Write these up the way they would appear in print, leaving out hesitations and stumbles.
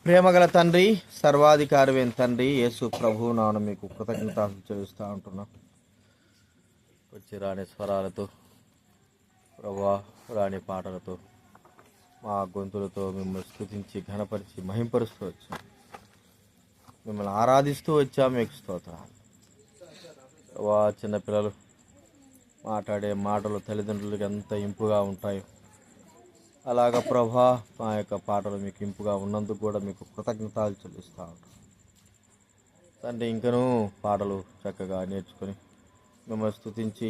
ప్రేమగల తండ్రి, సర్వాధికారమైన తండ్రి యేసు ప్రభువు నాను మీకు కృతజ్ఞతలు చెల్లిస్తూ ఉంటున్నాం. వచ్చి రాని స్వరాలతో, ప్రభా రాని పాటలతో, మా గొంతులతో మిమ్మల్ని స్తుతించి ఘనపరిచి మహింపరుస్తూ వచ్చాం. మిమ్మల్ని ఆరాధిస్తూ వచ్చాం. మీకు స్తోత్రాలు. ప్రభా, చిన్నపిల్లలు మాట్లాడే మాటలు తల్లిదండ్రులకి ఎంత ఇంపుగా ఉంటాయో అలాగ ప్రభా మా యొక్క పాటలు మీకు ఇంపుగా ఉన్నందుకు కూడా మీకు కృతజ్ఞతలు చెల్లిస్తూ ఉంటాం తండ్రి. ఇంకనూ పాటలు చక్కగా నేర్చుకొని మిమ్మల్ని స్తుతించి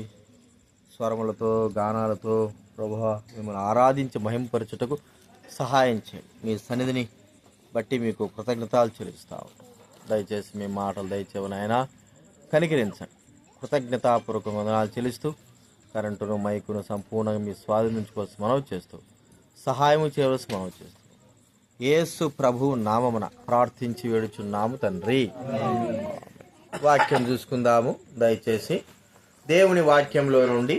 స్వరములతో గానాలతో ప్రభా మిమ్మల్ని ఆరాధించి మహింపరచుటకు సహాయం చేయండి. మీ సన్నిధిని బట్టి మీకు కృతజ్ఞతలు చెల్లిస్తూ ఉంటాం. దయచేసి మీ మాటలు దయచేవని ఆయన కనికరించండి. కృతజ్ఞతాపూర్వక వందనాలు చెల్లిస్తూ కరెంటును మైకును సంపూర్ణంగా మీ స్వాధీనించుకోవాల్సి మనవి చేస్తూ సహాయము చేయవలసి మనవి చేస్తూ యేసు ప్రభు నామమున ప్రార్థించి వేడుచున్నాము తండ్రి. వాక్యం చూసుకుందాము. దయచేసి దేవుని వాక్యంలో నుండి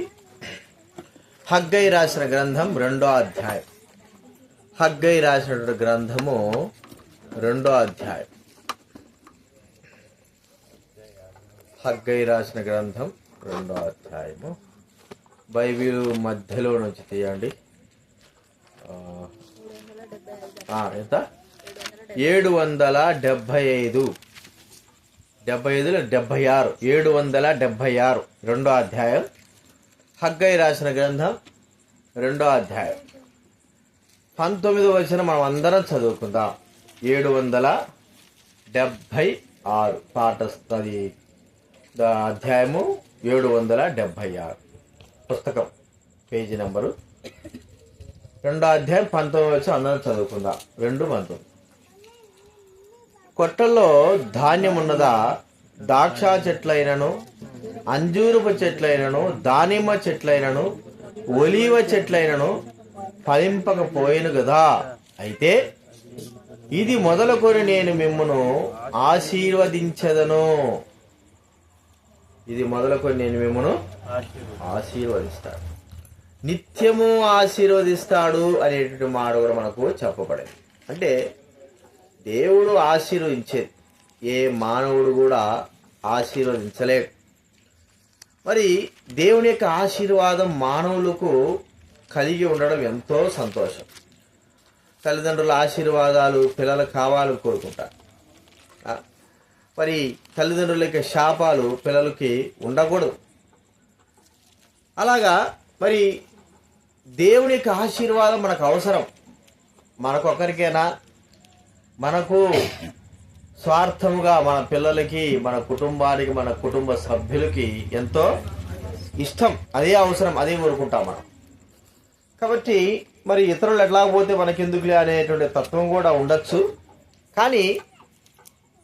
హగ్గై రాసిన గ్రంథం 2వ అధ్యాయం. హగ్గై రాసిన గ్రంథము 2వ అధ్యాయం. హగ్గై రాసిన గ్రంథం 2వ అధ్యాయము. బైబిల్ మధ్యలో నుంచి తీయండి. ఎంత? 775 76 776 2వ అధ్యాయం. హగ్గై రాసిన గ్రంథం 2వ అధ్యాయం 19వ వచనం మనం అందరం చదువుకుందాం. 776 పాఠస్థది అధ్యాయము 776 పుస్తకం పేజీ నంబరు 2వ అధ్యాయం 19వ వచనం అందరం చదువుకుందాం. 2:19. కొట్టల్లో ధాన్యం ఉన్నదా? ద్రాక్ష చెట్లైనను, అంజూరపు చెట్లైనను, దానిమ్మ చెట్లైనను, ఒలీవ చెట్లైనను ఫలింపకపోయేను కదా. అయితే ఇది మొదలుకొని నేను మిమ్మును ఆశీర్వదించదను. ఇది మొదలుకొని నేను మిమ్మును ఆశీర్వదిస్తాడు. నిత్యము ఆశీర్వదిస్తాడు అనేటువంటి మాట కూడా మనకు చెప్పబడింది. అంటే దేవుడు ఆశీర్వదించేది, ఏ మానవుడు కూడా ఆశీర్వదించలేడు. మరి దేవుని యొక్క ఆశీర్వాదం మానవులకు కలిగి ఉండడం ఎంతో సంతోషం. తల్లిదండ్రుల ఆశీర్వాదాలు పిల్లలకు కావాలని కోరుకుంటారు. మరి తల్లిదండ్రుల యొక్క శాపాలు పిల్లలకి ఉండకూడదు. అలాగా మరి దేవుని యొక్క ఆశీర్వాదం మనకు అవసరం. మనకొకరికైనా, మనకు స్వార్థముగా మన పిల్లలకి, మన కుటుంబానికి, మన కుటుంబ సభ్యులకి ఎంతో ఇష్టం, అదే అవసరం, అదే కోరుకుంటాం మనం. కాబట్టి మరి ఇతరులు ఎట్లా పోతే మనకెందుకులే అనేటువంటి తత్వం కూడా ఉండొచ్చు. కానీ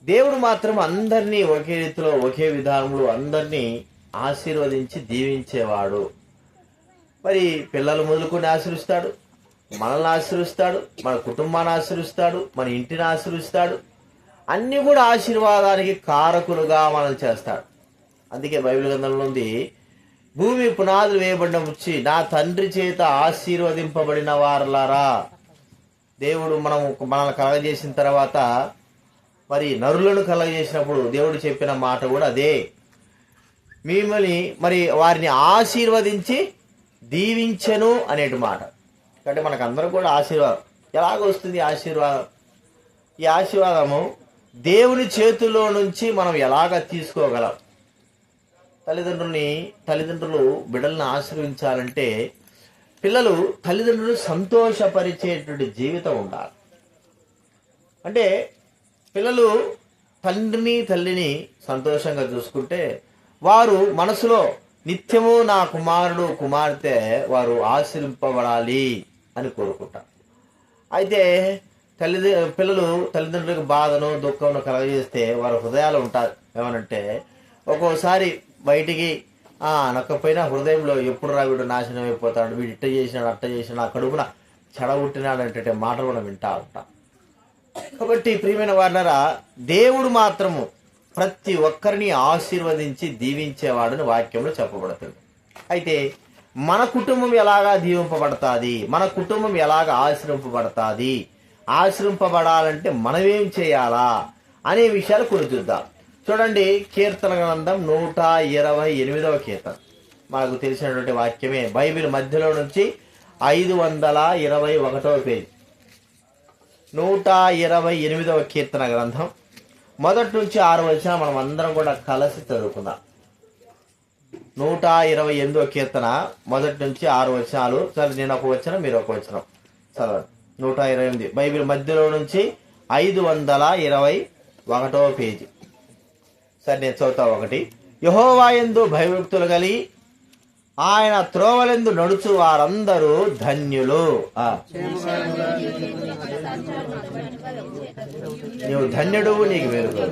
దేవుడు మాత్రం అందరినీ ఒకే రీతిలో, ఒకే విధానంలో అందరినీ ఆశీర్వదించి దీవించేవాడు. మరి పిల్లలు మొదలుకొని ఆశీర్విస్తాడు, మనల్ని ఆశీర్విస్తాడు, మన కుటుంబాన్ని ఆశీర్విస్తాడు, మన ఇంటిని ఆశీర్విస్తాడు. అన్నీ కూడా ఆశీర్వాదానికి కారకులుగా మనల్ని చేస్తాడు. అందుకే బైబిల్ గ్రంథంలో ఉంది, భూమి పునాదులు వేయబడిన వచ్చి నా తండ్రి చేత ఆశీర్వదింపబడిన వారలారా. దేవుడు మనల్ని కలగజేసిన తర్వాత మరి నరులను కలగజేసినప్పుడు దేవుడు చెప్పిన మాట కూడా అదే. మిమ్మల్ని మరి వారిని ఆశీర్వదించి దీవించెను అనేటి మాట. కాబట్టి మనకు అందరూ కూడా ఆశీర్వాదం ఎలాగ వస్తుంది? ఆశీర్వాదం, ఈ ఆశీర్వాదము దేవుని చేతుల్లో నుంచి మనం ఎలాగ తీసుకోగలం? తల్లిదండ్రులు బిడ్డలను ఆశీర్వించాలంటే పిల్లలు తల్లిదండ్రులు సంతోషపరిచేటువంటి జీవితం ఉండాలి. అంటే పిల్లలు తండ్రిని తల్లిని సంతోషంగా చూసుకుంటే వారు మనసులో నిత్యము నా కుమారుడు కుమార్తె వారు ఆశీర్వింపబడాలి అని కోరుకుంటారు. అయితే పిల్లలు తల్లిదండ్రులకు బాధను దుఃఖమును కలగజేస్తే వారి హృదయాలు ఉంటారు. ఏమనంటే ఒక్కోసారి బయటికి అనకపోయినా హృదయంలో ఎప్పుడు వీడు నాశనం అయిపోతాడు, వీడు ఇట్ట చేసినాడు అట్ట చేసినాడు, ఆ కడుపున చెడగొట్టినాడు అంటే మాటలు మనం వింటా ఉంటాం. కాబట్టి ప్రియమైన వారులారా, దేవుడు మాత్రము ప్రతి ఒక్కరిని ఆశీర్వదించి దీవించేవాడని వాక్యంలో చెప్పబడుతుంది. అయితే మన కుటుంబం ఎలాగా దీవింపబడతాది, మన కుటుంబం ఎలాగా ఆశీర్వింపబడతాది, ఆశ్రయింపబడాలంటే మనమేం చేయాలా అనే విషయాలు కొన్ని చూద్దాం. చూడండి, కీర్తన గ్రంథం 128వ కీర్తన మనకు తెలిసినటువంటి వాక్యమే. బైబిల్ మధ్యలో నుంచి 521వ పేజీ, 128వ కీర్తన గ్రంథం మొదటి నుంచి 6 వచనాలు మనం అందరం కూడా కలిసి చదువుకుందాం. 128వ కీర్తన మొదటి నుంచి 6 వచనాలు. సరే, నేను ఒక వచనం, మీరు ఒక వచనం చదవండి. 128 బైబిల్ మధ్యలో నుంచి 521వ పేజీ. సరే, నేను చదువుతా. 1 యెహోవా యందు భయభక్తులు కలిగి ఆయన త్రోవలందు నడుచు వారందరూ ధన్యులు. నీవు ధన్యుడు, నీకు వెలుగు.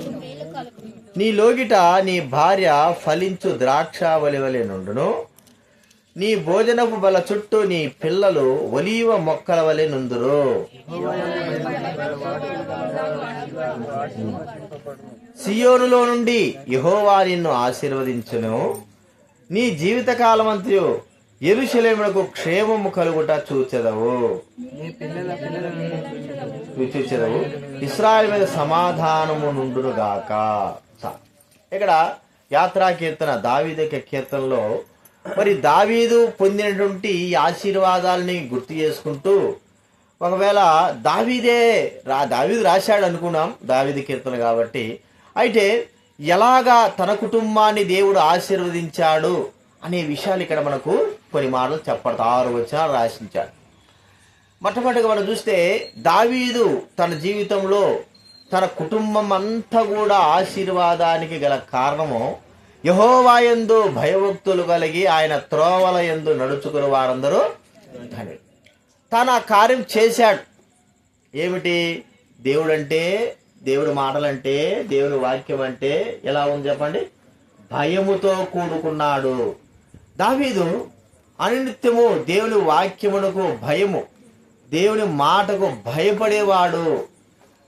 నీ లోగిట నీ భార్య ఫలించు ద్రాక్షావళి వలె నుండును. నీ భోజనపు బల చుట్టూ నీ పిల్లలు ఒలీవ మొక్కల వలె నుందురు. సియోనులో నుండి యెహోవా నిన్ను ఆశీర్వదించును. నీ జీవితకాలమంతయు యెరూషలేమునకు క్షేమము కలుగుట చూచెదవు. ఇశ్రాయేలు మీద సమాధానము నుండును గాక. ఇక్కడ యాత్రా కీర్తన, దావీదు కీర్తనలో మరి దావీదు పొందినటువంటి ఈ ఆశీర్వాదాలని గుర్తు చేసుకుంటూ, ఒకవేళ దావీదు రాశాడు అనుకున్నాం, దావీదు కీర్తన కాబట్టి, అయితే ఎలాగా తన కుటుంబాన్ని దేవుడు ఆశీర్వదించాడు అనే విషయాలు ఇక్కడ మనకు కొన్ని మాటలు చెప్పడతారు. 6 వచనాలు రాసించాడు. మొట్టమొదటిగా మనం చూస్తే, దావీదు తన జీవితంలో తన కుటుంబం అంతా కూడా ఆశీర్వాదానికి గల కారణము యెహోవా యందు భయభక్తులు కలిగి ఆయన త్రోవల యందు నడుచుకుని వారందరూ ధన్యులు. తన కార్యం చేశాడు. ఏమిటి? దేవుడంటే, దేవుడి మాటలంటే, దేవుని వాక్యం అంటే ఎలా ఉంది చెప్పండి? భయముతో కూడుకున్నాడు. దావీదు అనిత్యము దేవుని వాక్యమునకు భయము, దేవుని మాటకు భయపడేవాడు.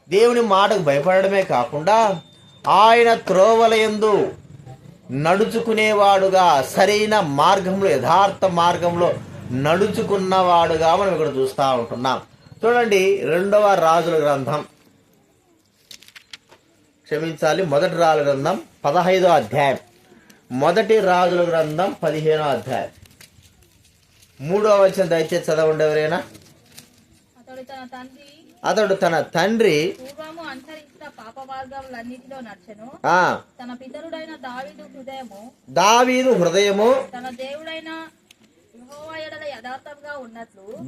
దేవుని మాటకు భయపడమే కాకుండా ఆయన త్రోవలయందు నడుచుకునేవాడుగా, సరైన మార్గంలో, యథార్థ మార్గంలో నడుచుకున్నవాడుగా మనం ఇక్కడ చూస్తూ ఉంటున్నాం. చూడండి, 2వ రాజుల గ్రంథం, మొదటి రాజుల గ్రంథం 15వ అధ్యాయం, మొదటి రాజుల గ్రంథం 15వ అధ్యాయం 3వ వచనం దయచేసి చదవండి ఎవరైనా. అతడు తన తండ్రి దావీదు హృదయము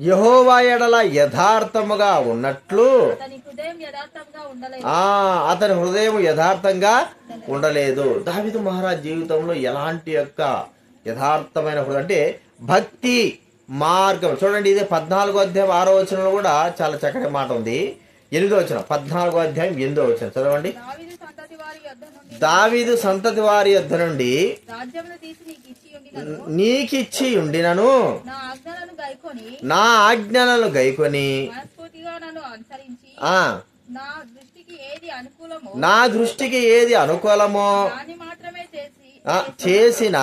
యెహోవా ఎడల యథార్థముగా ఉన్నట్లు అతని హృదయం యథార్థంగా ఉండలేదు. దావీదు మహారాజ్ జీవితంలో ఎలాంటి యొక్క యథార్థమైన హృదయం అంటే భక్తి మార్గం. చూడండి, ఇదే 14వ అధ్యాయం 6వ వచనంలో కూడా చాలా చక్కటి మాట ఉంది. 8వ వచనం, 14వ అధ్యాయం 8వ వచనం చదవండి. దావీదు సంతతి వారి యొద్ద నుండి నీకిచ్చి ఉండినను నా ఆజ్ఞలను గైకొని నా దృష్టికి ఏది అనుకూలమో చేసిన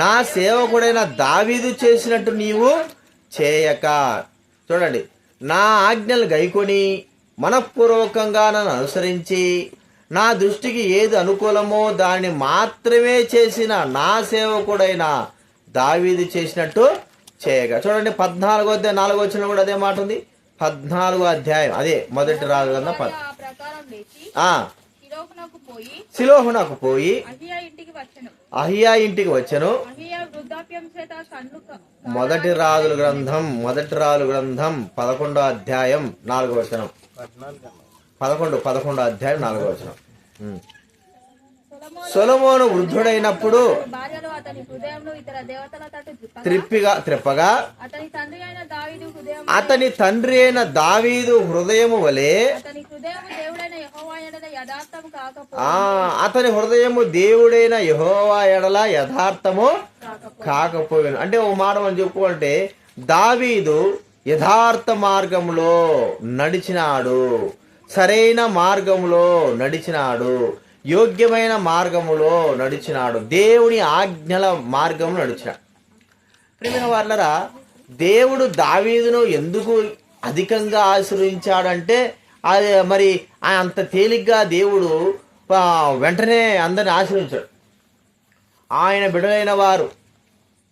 నా సేవకుడైన దావీదు చేసినట్టు నీవు చేయక. చూడండి, నా ఆజ్ఞలు గైకొని మనఃపూర్వకంగా నన్ను అనుసరించి నా దృష్టికి ఏది అనుకూలమో దాన్ని మాత్రమే చేసిన నా సేవకుడైన దావీదు చేసినట్టు చేయగా. చూడండి, 14వ అధ్యాయం 4వ వచనం కూడా అదే మాట ఉంది. 14వ అధ్యాయం అదే మొదటి రాజు గ్రంథం సిలోహునకు పోయి అహియా ఇంటికి వచ్చెను. మొదటి రాజుల గ్రంథం 11వ అధ్యాయం 4వ వచనం, 11వ అధ్యాయం 4వ వచనం. సొలొమోను వృద్ధుడైనప్పుడు త్రిప్పగా అతని తండ్రి అయిన దావీదు హృదయము వలె అతని హృదయము దేవుడైన యెహోవా ఎడల యథార్థము కాకపోయాను. అంటే ఒక మాట మనం చెప్పుకుంటే, దావీదు యథార్థ మార్గంలో నడిచినాడు, సరైన మార్గంలో నడిచినాడు, యోగ్యమైన మార్గములో నడిచినాడు, దేవుని ఆజ్ఞల మార్గంలో నడిచినాడు. ప్రియమైన వారలారా, దేవుడు దావీదును ఎందుకు అధికంగా ఆశీర్వదించాడంటే అది మరి అంత తేలిగ్గా దేవుడు వెంటనే అందరిని ఆశీర్వించాడు. ఆయన బిడ్డలైన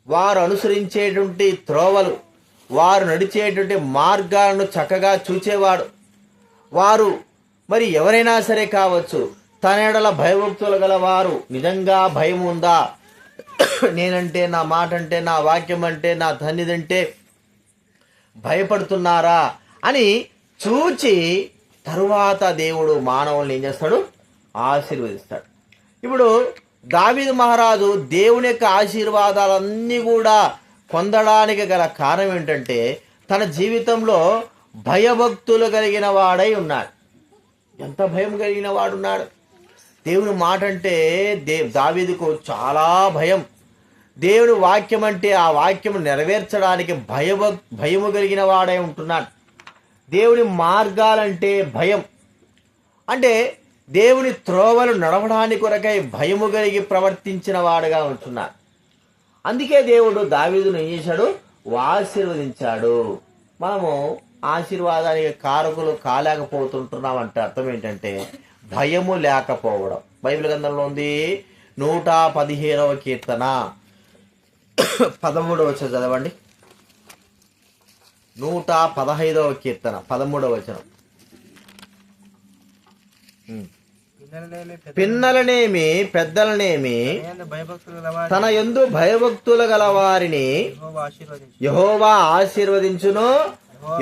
వారు అనుసరించేటువంటి త్రోవలు, వారు నడిచేటువంటి మార్గాలను చక్కగా చూచేవాడు. వారు మరి ఎవరైనా సరే కావచ్చు, తన ఎడల భయభక్తులు గల వారు, నిజంగా భయం ఉందా, నేనంటే, నా మాట అంటే, నా వాక్యం అంటే, నా సన్నిధంటే భయపడుతున్నారా అని చూచి తరువాత దేవుడు మానవుల్ని ఏం చేస్తాడు? ఆశీర్వదిస్తాడు. ఇప్పుడు దావీదు మహారాజు దేవుని యొక్క ఆశీర్వాదాలన్నీ కూడా పొందడానికి గల కారణం ఏంటంటే తన జీవితంలో భయభక్తులు కలిగిన వాడై ఉన్నాడు. ఎంత భయం కలిగిన వాడున్నాడు! దేవుని మాట అంటే దావీదుకు చాలా భయం. దేవుని వాక్యం అంటే ఆ వాక్యం నెరవేర్చడానికి భయము కలిగిన వాడై ఉంటున్నాడు. దేవుని మార్గాలంటే భయం, అంటే దేవుని త్రోవలు నడవడానికి కొరకై భయము కలిగి ప్రవర్తించిన వాడుగా ఉంటున్నాడు. అందుకే దేవుడు దావీదును ఏం చేశాడు? ఆశీర్వదించాడు. మనము ఆశీర్వాదానికి కారకులు కాలేకపోతుంటున్నాం అంటే అర్థం ఏంటంటే భయము లేకపోవడం. బైబిల్ గ్రంథంలో ఉంది 115వ కీర్తన 13వ వచనం చదవండి. 115వ కీర్తన 13వ వచనం. పిన్నలనేమి పెద్దలనేమి తన యందు భయభక్తులు గల వారిని యెహోవా ఆశీర్వదించును.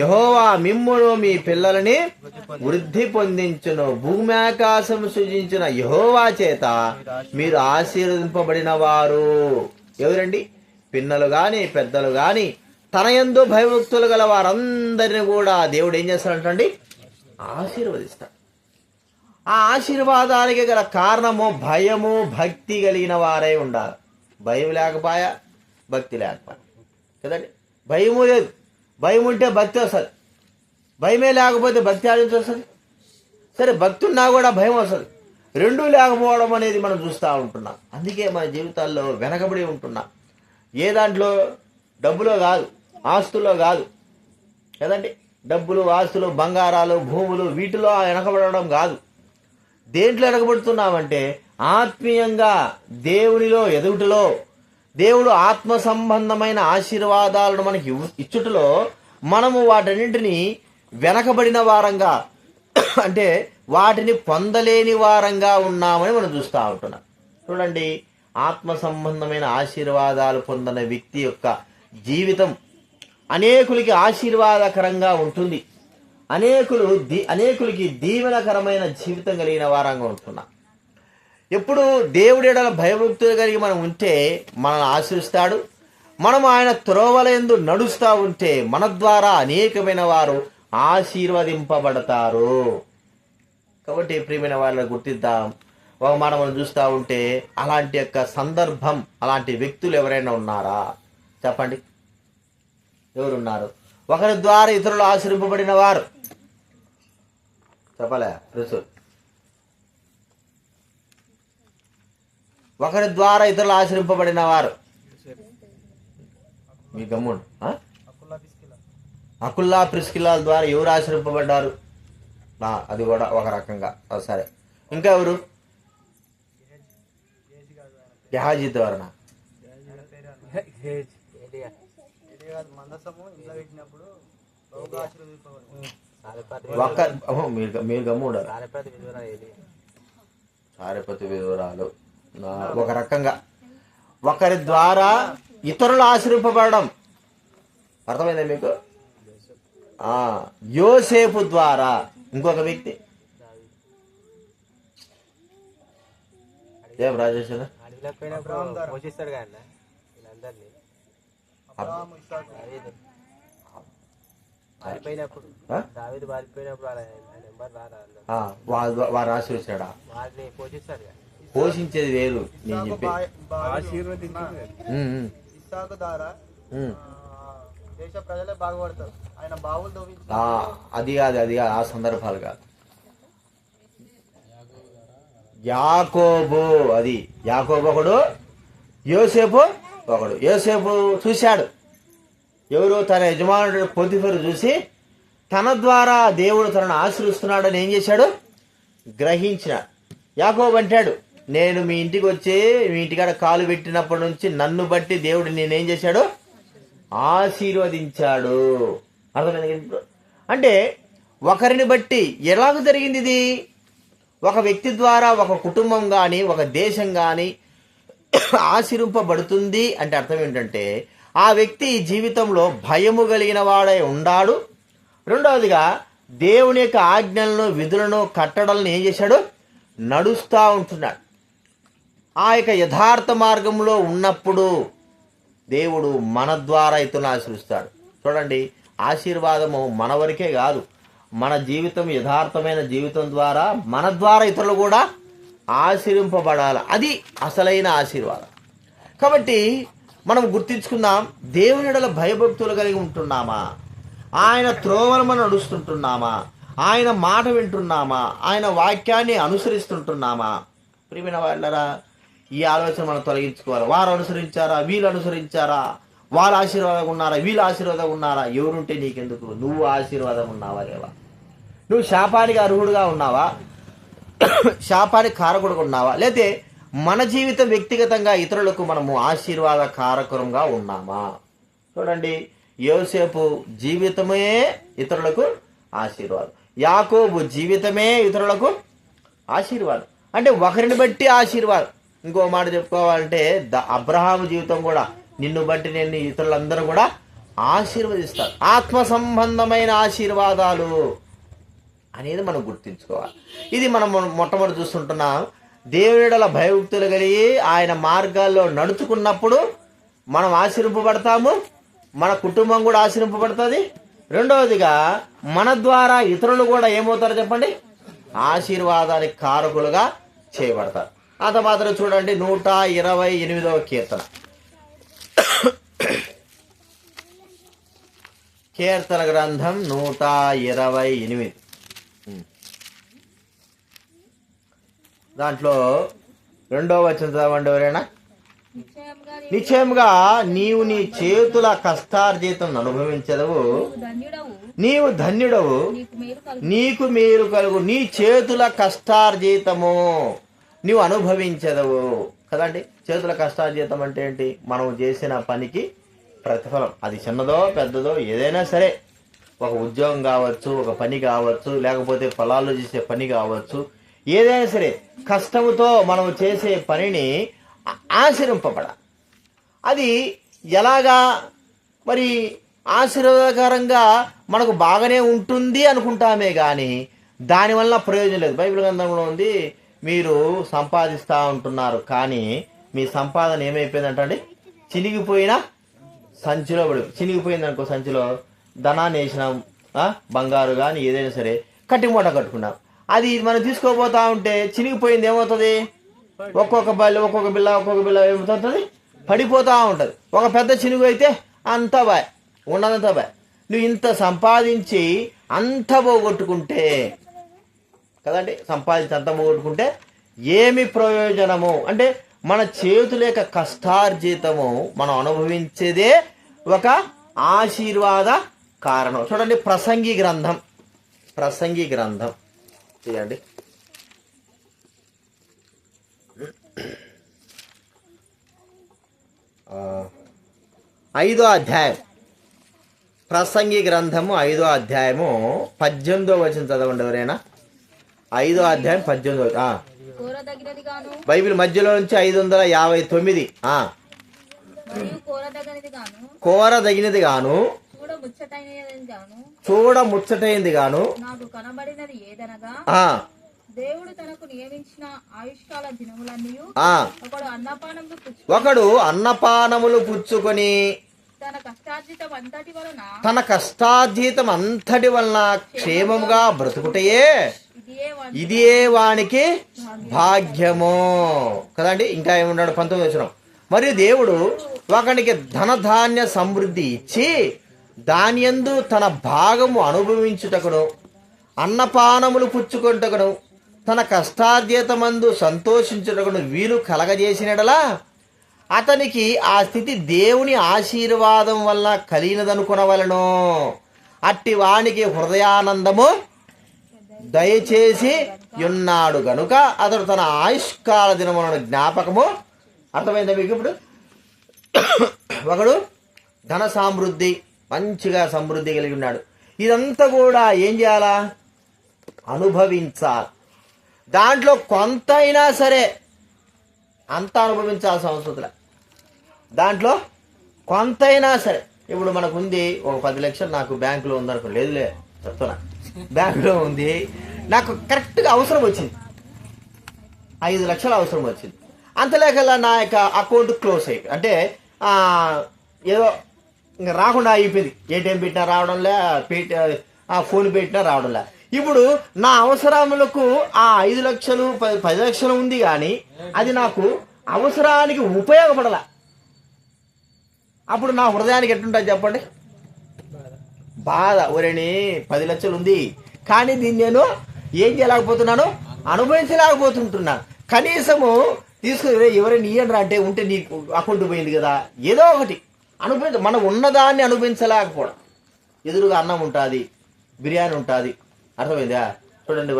యెహోవా మిమ్మును మీ పిల్లలని వృద్ధి పొందించును. భూమి ఆకాశం సృజించిన యెహోవా చేత మీరు ఆశీర్వదింపబడిన వారు. ఎవరండి? పిన్నలు గాని పెద్దలు గాని తన యందు భయభక్తులు గల వారందరిని కూడా దేవుడు ఏం చేస్తాడంటండి? ఆశీర్వదిస్తాడు. ఆ ఆశీర్వాదానికి గల కారణము భయము భక్తి కలిగిన వారై ఉండాలి. భయం లేకపోయా, భక్తి లేకపోయా కదండి. భయము లేదు, భయం ఉంటే భక్తి వస్తుంది. భయమే లేకపోతే భక్తి ఆడించి వస్తుంది. సరే, భక్తి ఉన్నా కూడా భయం వస్తుంది. రెండూ లేకపోవడం అనేది మనం చూస్తూ ఉంటున్నాం. అందుకే మన జీవితాల్లో వెనకబడి ఉంటున్నాం. ఏ దాంట్లో? డబ్బులో కాదు, ఆస్తుల్లో కాదు కదండి. డబ్బులు, ఆస్తులు, బంగారాలు, భూములు, వీటిలో వెనకబడడం కాదు. దేంట్లో వెనకబడుతున్నామంటే ఆత్మీయంగా దేవునిలో ఎదుగుటలో, దేవుడు ఆత్మ సంబంధమైన ఆశీర్వాదాలను మనకి ఇచ్చుటలో మనము వాటన్నింటినీ వెనకబడిన వారంగా అంటే వాటిని పొందలేని వారంగా ఉన్నామని మనం చూస్తూ ఉంటున్నాం. చూడండి, ఆత్మ సంబంధమైన ఆశీర్వాదాలు పొందిన వ్యక్తి యొక్క జీవితం అనేకులకి ఆశీర్వాదకరంగా ఉంటుంది. అనేకులకి దీవెనకరమైన జీవితం కలిగిన వారంగా ఉంటున్నాం. ఎప్పుడు దేవుడి ఎడల భయభక్తులు కలిగి మనం ఉంటే మనల్ని ఆశీర్వదిస్తాడు. మనం ఆయన త్రోవలందు నడుస్తూ ఉంటే మన ద్వారా అనేకమైన వారు ఆశీర్వదింపబడతారు. కాబట్టి ప్రియమైన వారిని గుర్తిద్దాం. ఒక మాట మనం చూస్తూ ఉంటే అలాంటి యొక్క సందర్భం, అలాంటి వ్యక్తులు ఎవరైనా ఉన్నారా? చెప్పండి, ఎవరున్నారు? ఒకరి ద్వారా ఇతరులు ఆశీర్వదింపబడిన వారు చెప్పలే రుసు. ఒకరి ద్వారా ఇతరులు ఆశ్రయింపబడిన వారు మీ గమ్ముడు అకుల్లా ప్రిస్కిల్లా ద్వారా ఎవరు ఆశ్రయింపబడ్డారు? అది కూడా ఒక రకంగా. సరే, ఇంకా ఎవరు? గెహాజీ ద్వారా మీరు గమ్ముడు సారెపతి విధురాలు. ఒక రకంగా ఒకరి ద్వారా ఇతరులు ఆశ్రయింపబడడం అర్థమైందా మీకు? యోసేపు ద్వారా ఇంకొక వ్యక్తి ఏం రాజేష్ వారు ఆశీర్వదించాడా? పోషించేది వేరు. నేను చెప్పి అది కాదు ఆ సందర్భాలు కాదు. యాకోబు, అది యాకోబు ఒకడు, యోసేపు ఒకడు. యోసేపు చూశాడు, ఎవరు? తన యజమానుడు పొతిఫెరు చూసి తన ద్వారా దేవుడు తనను ఆశీర్వదిస్తున్నాడని ఏం చేశాడు? గ్రహించినాడు. యాకోబు అంటాడు, నేను మీ ఇంటికి వచ్చి మీ ఇంటికాడ కాలు పెట్టినప్పటి నుంచి నన్ను బట్టి దేవుడు నేనేం చేశాడు? ఆశీర్వదించాడు. అర్థమైంది? అంటే ఒకరిని బట్టి ఎలాగ జరిగింది ఇది? ఒక వ్యక్తి ద్వారా ఒక కుటుంబం కానీ ఒక దేశం కానీ ఆశీర్వింపబడుతుంది అంటే అర్థం ఏంటంటే ఆ వ్యక్తి జీవితంలో భయము కలిగిన వాడై ఉండాడు. రెండవదిగా దేవుని యొక్క ఆజ్ఞలను, విధులను, కట్టడలను ఏం చేశాడు? నడుస్తూ ఉంటున్నాడు. ఆ యొక్క యథార్థ మార్గంలో ఉన్నప్పుడు దేవుడు మన ద్వారా ఇతరులను ఆశీర్వదిస్తాడు. చూడండి, ఆశీర్వాదము మన వరకే కాదు, మన జీవితం యథార్థమైన జీవితం ద్వారా మన ద్వారా ఇతరులు కూడా ఆశీర్వింపబడాలి. అది అసలైన ఆశీర్వాదం. కాబట్టి మనం గుర్తించుకుందాం, దేవుని యెడల భయభక్తులు కలిగి ఉంటున్నామా? ఆయన త్రోవలు మనం నడుస్తుంటున్నామా? ఆయన మాట వింటున్నామా? ఆయన వాక్యాన్ని అనుసరిస్తుంటున్నామా? ప్రియమైన వాళ్ళరా, ఈ ఆలోచన మనం తొలగించుకోవాలి. వారు అనుసరించారా, వీళ్ళు అనుసరించారా, వాళ్ళు ఆశీర్వాదం ఉన్నారా, వీళ్ళు ఆశీర్వాదం ఉన్నారా? ఎవరుంటే నీకెందుకు? నువ్వు ఆశీర్వాదం ఉన్నావా లేవా? నువ్వు శాపానికి అర్హుడుగా ఉన్నావా? శాపానికి కారకుడుగా ఉన్నావా? లేతే మన జీవితం వ్యక్తిగతంగా ఇతరులకు మనము ఆశీర్వాద కారకురంగా ఉన్నామా? చూడండి, యోసేపు జీవితమే ఇతరులకు ఆశీర్వాదం, యాకోబు జీవితమే ఇతరులకు ఆశీర్వాదం. అంటే ఒకరిని బట్టి ఆశీర్వాదం. ఇంకో మాట చెప్పుకోవాలంటే అబ్రహాము జీవితం కూడా నిన్ను బట్టి నేను ఇతరులందరూ కూడా ఆశీర్వదిస్తారు. ఆత్మ సంబంధమైన ఆశీర్వాదాలు అనేది మనం గుర్తించుకోవాలి. ఇది మనం మొట్టమొదటి చూస్తుంటున్నాం. దేవుని యెడల భయభక్తులు కలిగి ఆయన మార్గాల్లో నడుచుకున్నప్పుడు మనం ఆశీర్వింపబడతాము, మన కుటుంబం కూడా ఆశీర్వింపబడుతుంది. రెండవదిగా మన ద్వారా ఇతరులు కూడా ఏమవుతారో చెప్పండి? ఆశీర్వాదానికి కారకులుగా చేయబడతారు. అంత మాత్రం చూడండి, 128వ కీర్తన. కీర్తన గ్రంథం 128. దాంట్లో 2వ వచనం చదవండి ఎవరైనా. నిశ్చయముగా నీవు నీ చేతుల కష్టార్జితం అనుభవించదవు, నీవు ధన్యుడవు, నీకు మేలు కలుగు. నీ చేతుల కష్టార్జితము నీవు అనుభవించదవు కదండి. చేతుల కష్టార్జితం అంటే ఏంటి? మనం చేసిన పనికి ప్రతిఫలం. అది చిన్నదో పెద్దదో ఏదైనా సరే, ఒక ఉద్యోగం కావచ్చు, ఒక పని కావచ్చు, లేకపోతే పొలాల్లో చేసే పని కావచ్చు, ఏదైనా సరే కష్టముతో మనం చేసే పనిని ఆశీర్వింపబడాలి. అది ఎలాగా మరి ఆశీర్వాదకరంగా మనకు బాగానే ఉంటుంది అనుకుంటామే కానీ దానివల్ల ప్రయోజనం లేదు. బైబిల్ గ్రంథంలో ఉంది, మీరు సంపాదిస్తూ ఉంటున్నారు కానీ మీ సంపాదన ఏమైపోయిందంటే చినిగిపోయిన సంచిలో చినిగిపోయింది అనుకో. సంచిలో ధనాన్ని వేసినాం, బంగారు కానీ ఏదైనా సరే కట్టి మూట కట్టుకున్నాం. అది మనం తీసుకోపోతా ఉంటే చినిగిపోయింది ఏమవుతుంది? ఒక్కొక్క బిల్ల ఏమవుతుంది? పడిపోతూ ఉంటుంది. ఒక పెద్ద చినుగు అయితే అంతా బాయ్, ఉన్నదంతా బాయ్. నువ్వు ఇంత సంపాదించి అంత పోగొట్టుకుంటే కదండి, సంపాదించి అంత పోగొట్టుకుంటే ఏమి ప్రయోజనము? అంటే మన చేతుల యొక్క కష్టార్జితము మనం అనుభవించేదే ఒక ఆశీర్వాద కారణం. చూడండి, ప్రసంగి గ్రంథం చేయండి. 5వ అధ్యాయం, ప్రసంగి గ్రంథము 5వ అధ్యాయము 18వ వచనం చదవండి ఎవరైనా. 5వ అధ్యాయం 18వ. బైబిల్ మధ్యలో నుంచి 559. కోరదగినది గాను చూడ ముచ్చటైనది గాను నాకు కనబడినది ఏదనగా, దేవుడు తనకు నియమించిన ఆయుష్కాల దినములన్నీయు ఒకడు అన్నపానములు పుచ్చుకొని తన కష్టార్జితం అంతటి వలన క్షేమముగా బ్రతుకుటయే ఇదే వానికి భాగ్యము కదండి. ఇంకా ఏమన్నాడు 19వ వచనం, మరియు దేవుడు ఒకనికి ధనధాన్య సమృద్ధి ఇచ్చి దాని యందు తన భాగము అనుభవించుటకును అన్నపానములు పుచ్చుకొంటకును తన కష్టార్జితమందు సంతోషించుటకును వీలు కలగజేసినడలా అతనికి ఆ స్థితి దేవుని ఆశీర్వాదం వల్ల కలిగినదనుకునవలెను. అట్టి వానికి హృదయానందము దయచేసి ఉన్నాడు గనుక అతడు తన ఆయుష్కాల దినములను జ్ఞాపకము. అర్థమైందా మీకు? ఇప్పుడు ఒకడు ధన సమృద్ధి, మంచిగా సమృద్ధి కలిగి ఉన్నాడు. ఇదంతా కూడా ఏం చేయాలా? అనుభవించాలి. దాంట్లో కొంత అయినా సరే అంత అనుభవించాల్సిన అవసరం లేదు. దాంట్లో కొంత అయినా సరే, ఇప్పుడు మనకు ఉంది ఒక 10 లక్షలు నాకు బ్యాంకులో ఉందనుకో, లేదులే చెప్తున్నా, బ్యాంకులో ఉంది, నాకు కరెక్ట్గా అవసరం వచ్చింది, 5 లక్షలు అవసరం వచ్చింది. అంతలేకల్లా నా యొక్క అకౌంట్ క్లోజ్ అయ్యి, అంటే ఏదో ఇంకా రాకుండా అయిపోయింది. ఏటీఎం పెట్టినా రావడంలే, ఫోన్ పెట్టినా రావడంలే. ఇప్పుడు నా అవసరములకు ఆ 5 లక్షలు 10 లక్షలు ఉంది, కానీ అది నాకు అవసరానికి ఉపయోగపడలా. అప్పుడు నా హృదయానికి ఎట్లుంటుంది చెప్పండి? బాధ. ఒరేని 10 లక్షలు ఉంది, కానీ దీన్ని నేను ఏం చేయలేకపోతున్నాను, అనుభవించలేకపోతుంటున్నాను. కనీసము తీసుకుని ఎవరైనా ఇయ్యండి అంటే ఉంటే నీకు అకౌంట్ పోయింది కదా, ఏదో ఒకటి మనం ఉన్నదాన్ని అనుభవించలేకపోవడం. ఎదురుగా అన్నం ఉంటుంది, బిర్యానీ ఉంటుంది, అర్థమైందా? చూడండి,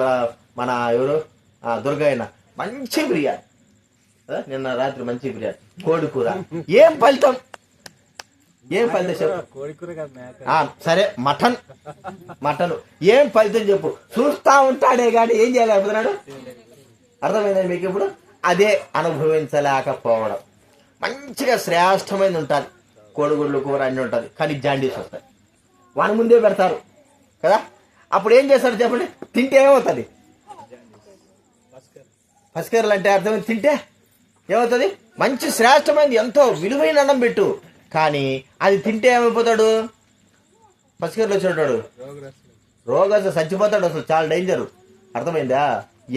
మన ఎవరు దుర్గయ్య మంచి బిర్యానీ, నిన్న రాత్రి మంచి బిర్యానీ, కోడి కూర. ఏం ఫలితం? ఏం ఫలితం చెప్పు. సరే, మటన్ ఏం ఫలితం చెప్పు. చూస్తా ఉంటాడే కానీ ఏం చేయలేకపోతున్నాడు. అర్థమైందా మీకు? ఇప్పుడు అదే అనుభవించలేకపోవడం. మంచిగా శ్రేష్టమైనది ఉంటుంది, కోడిగుడ్లు కూర అన్నీ ఉంటుంది, కానీ జాండీస్ వస్తాయి. వాని ముందే పెడతారు కదా. అప్పుడు ఏం చేస్తారు చెప్పండి? తింటే ఏమవుతుంది? పసికేరలు అంటే అర్థమైంది. తింటే ఏమవుతుంది? మంచి శ్రేష్టమైనది, ఎంతో విలువైన అన్నం పెట్టు, కానీ అది తింటే ఏమైపోతాడు? పసికేరలు వచ్చినట్టాడు, రోగ చచ్చిపోతాడు. అసలు చాలా డేంజర్. అర్థమైందా?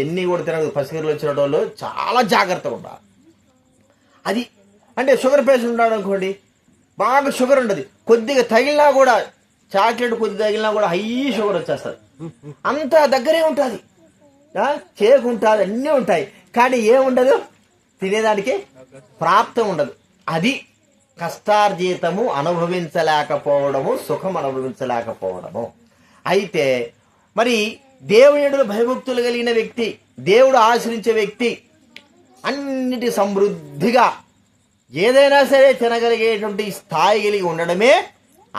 ఎన్ని కూడా తినదు. పసికేరలు వచ్చిన వాళ్ళు చాలా జాగ్రత్తగా ఉండాలి. అది అంటే షుగర్ పేషెంట్ ఉన్నాడు అనుకోండి, బాగా షుగర్ ఉండదు, కొద్దిగా తగిలినా కూడా, చాక్లెట్ కొద్ది తగిలినా కూడా హై షుగర్ వచ్చేస్తుంది. అంత దగ్గరే ఉంటుంది, కేక్ ఉంటుంది, అన్నీ ఉంటాయి, కానీ ఏముండదు, తినేదానికి ప్రాప్తం ఉండదు. అది కష్టార్జితము అనుభవించలేకపోవడము, సుఖం అనుభవించలేకపోవడము. అయితే మరి దేవుడు భయభక్తులు కలిగిన వ్యక్తి, దేవుడు ఆశ్రయించే వ్యక్తి అన్నిటి సమృద్ధిగా ఏదైనా సరే తినగలిగేటువంటి స్థాయి కలిగి ఉండడమే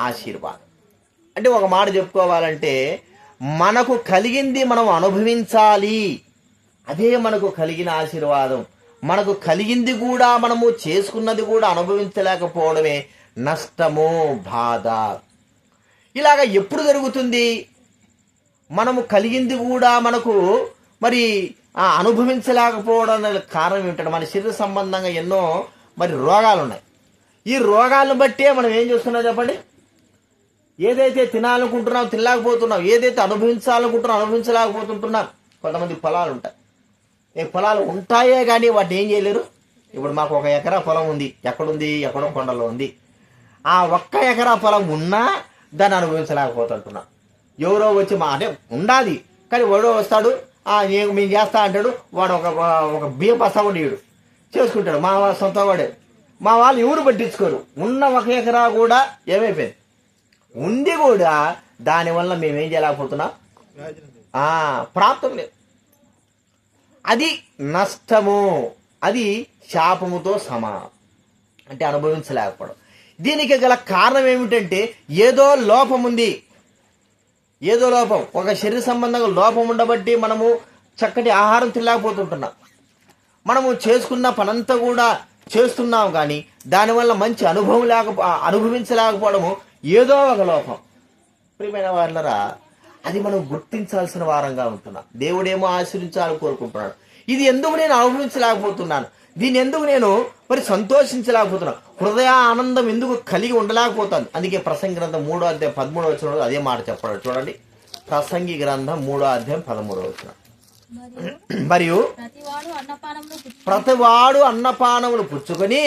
ఆశీర్వాదం. అంటే ఒక మాట చెప్పుకోవాలంటే, మనకు కలిగింది మనం అనుభవించాలి, అదే మనకు కలిగిన ఆశీర్వాదం. మనకు కలిగింది కూడా మనము చేసుకున్నది కూడా అనుభవించలేకపోవడమే నష్టము, బాధ. ఇలాగ ఎప్పుడు జరుగుతుంది? మనము కలిగింది కూడా మనకు మరి అనుభవించలేకపోవడం కారణం ఏమిటంటే, మన శరీర సంబంధంగా ఎన్నో మరి రోగాలు ఉన్నాయి. ఈ రోగాలను బట్టే మనం ఏం చేస్తున్నాం చెప్పండి? ఏదైతే తినాలనుకుంటున్నాం తినలేకపోతున్నాం, ఏదైతే అనుభవించాలనుకుంటున్నాం అనుభవించలేకపోతుంటున్నాం. కొంతమంది పొలాలు ఉంటాయి, ఈ పొలాలు ఉంటాయే కానీ వాటిని ఏం చేయలేరు. ఇప్పుడు మాకు 1 ఎకరా పొలం ఉంది, ఎక్కడుంది? ఎక్కడో కొండలో ఉంది. ఆ 1 ఎకరా పొలం ఉన్నా దాన్ని అనుభవించలేకపోతుంటున్నాం. ఎవరో వచ్చి అంటే ఉండాలి, కానీ వాడో వస్తాడు, మేము చేస్తా అంటాడు, వాడు ఒక బియ్య బస్తా ఉండేడు చేసుకుంటాడు, మా సొంత వాడే. మా వాళ్ళు ఎవరు పట్టించుకోరు. ఉన్న 1 ఎకరా కూడా ఏమైపోయింది, ఉంది కూడా, దానివల్ల మేమేం చేయలేకపోతున్నాం, ప్రాప్తం లేదు. అది నష్టము, అది శాపముతో సమానం. అంటే అనుభవించలేకపోవడం. దీనికి గల కారణం ఏమిటంటే, ఏదో లోపం ఉంది, ఏదో లోపం, ఒక శరీర సంబంధంగా లోపం ఉండబట్టి మనము చక్కటి ఆహారం తినలేకపోతుంటున్నాం. మనము చేసుకున్న పనంతా కూడా చేస్తున్నాం, కానీ దానివల్ల మంచి అనుభవించలేకపోవడము ఏదో ఒక లోపం. ప్రియమైన వాళ్ళరా, అది మనం గుర్తించాల్సిన వారంగా ఉంటున్నాం. దేవుడేమో ఆశీర్వించాలని కోరుకుంటున్నాడు. ఇది ఎందుకు నేను అనుభవించలేకపోతున్నాను, దీన్ని ఎందుకు నేను మరి సంతోషించలేకపోతున్నాను, హృదయ ఆనందం ఎందుకు కలిగి ఉండలేకపోతాను? అందుకే ప్రసంగి గ్రంథం 3వ అధ్యాయం 13వ వచనంలో అదే మాట చెప్పాడు. చూడండి, ప్రసంగి గ్రంథం 3వ అధ్యాయం 13వ వచనం. మరియు ప్రతివాడు అన్నపానములు పుచ్చుకొని,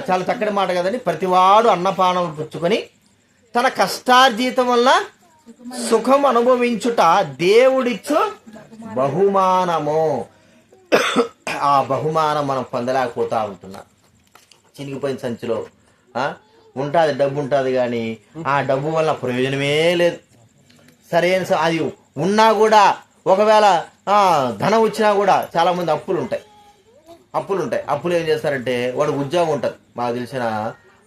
చాలా చక్కటి మాట కదండి. ప్రతివాడు అన్నపానములు పుచ్చుకొని తన కష్టార్జితం వల్ల సుఖం అనుభవించుట దేవుడిచ్చు బహుమానము. ఆ బహుమానం మనం పొందలేకపోతా ఉంటున్నాం. చినిగిపోయిన సంచిలో ఉంటుంది, డబ్బు ఉంటుంది, కానీ ఆ డబ్బు వల్ల ప్రయోజనమే లేదు. సరైన అది ఉన్నా కూడా ఒకవేళ ధనం వచ్చినా కూడా చాలామంది అప్పులు ఉంటాయి. అప్పులు ఏం చేస్తారంటే వాడు ఉద్యోగం ఉంటుంది. మాకు తెలిసిన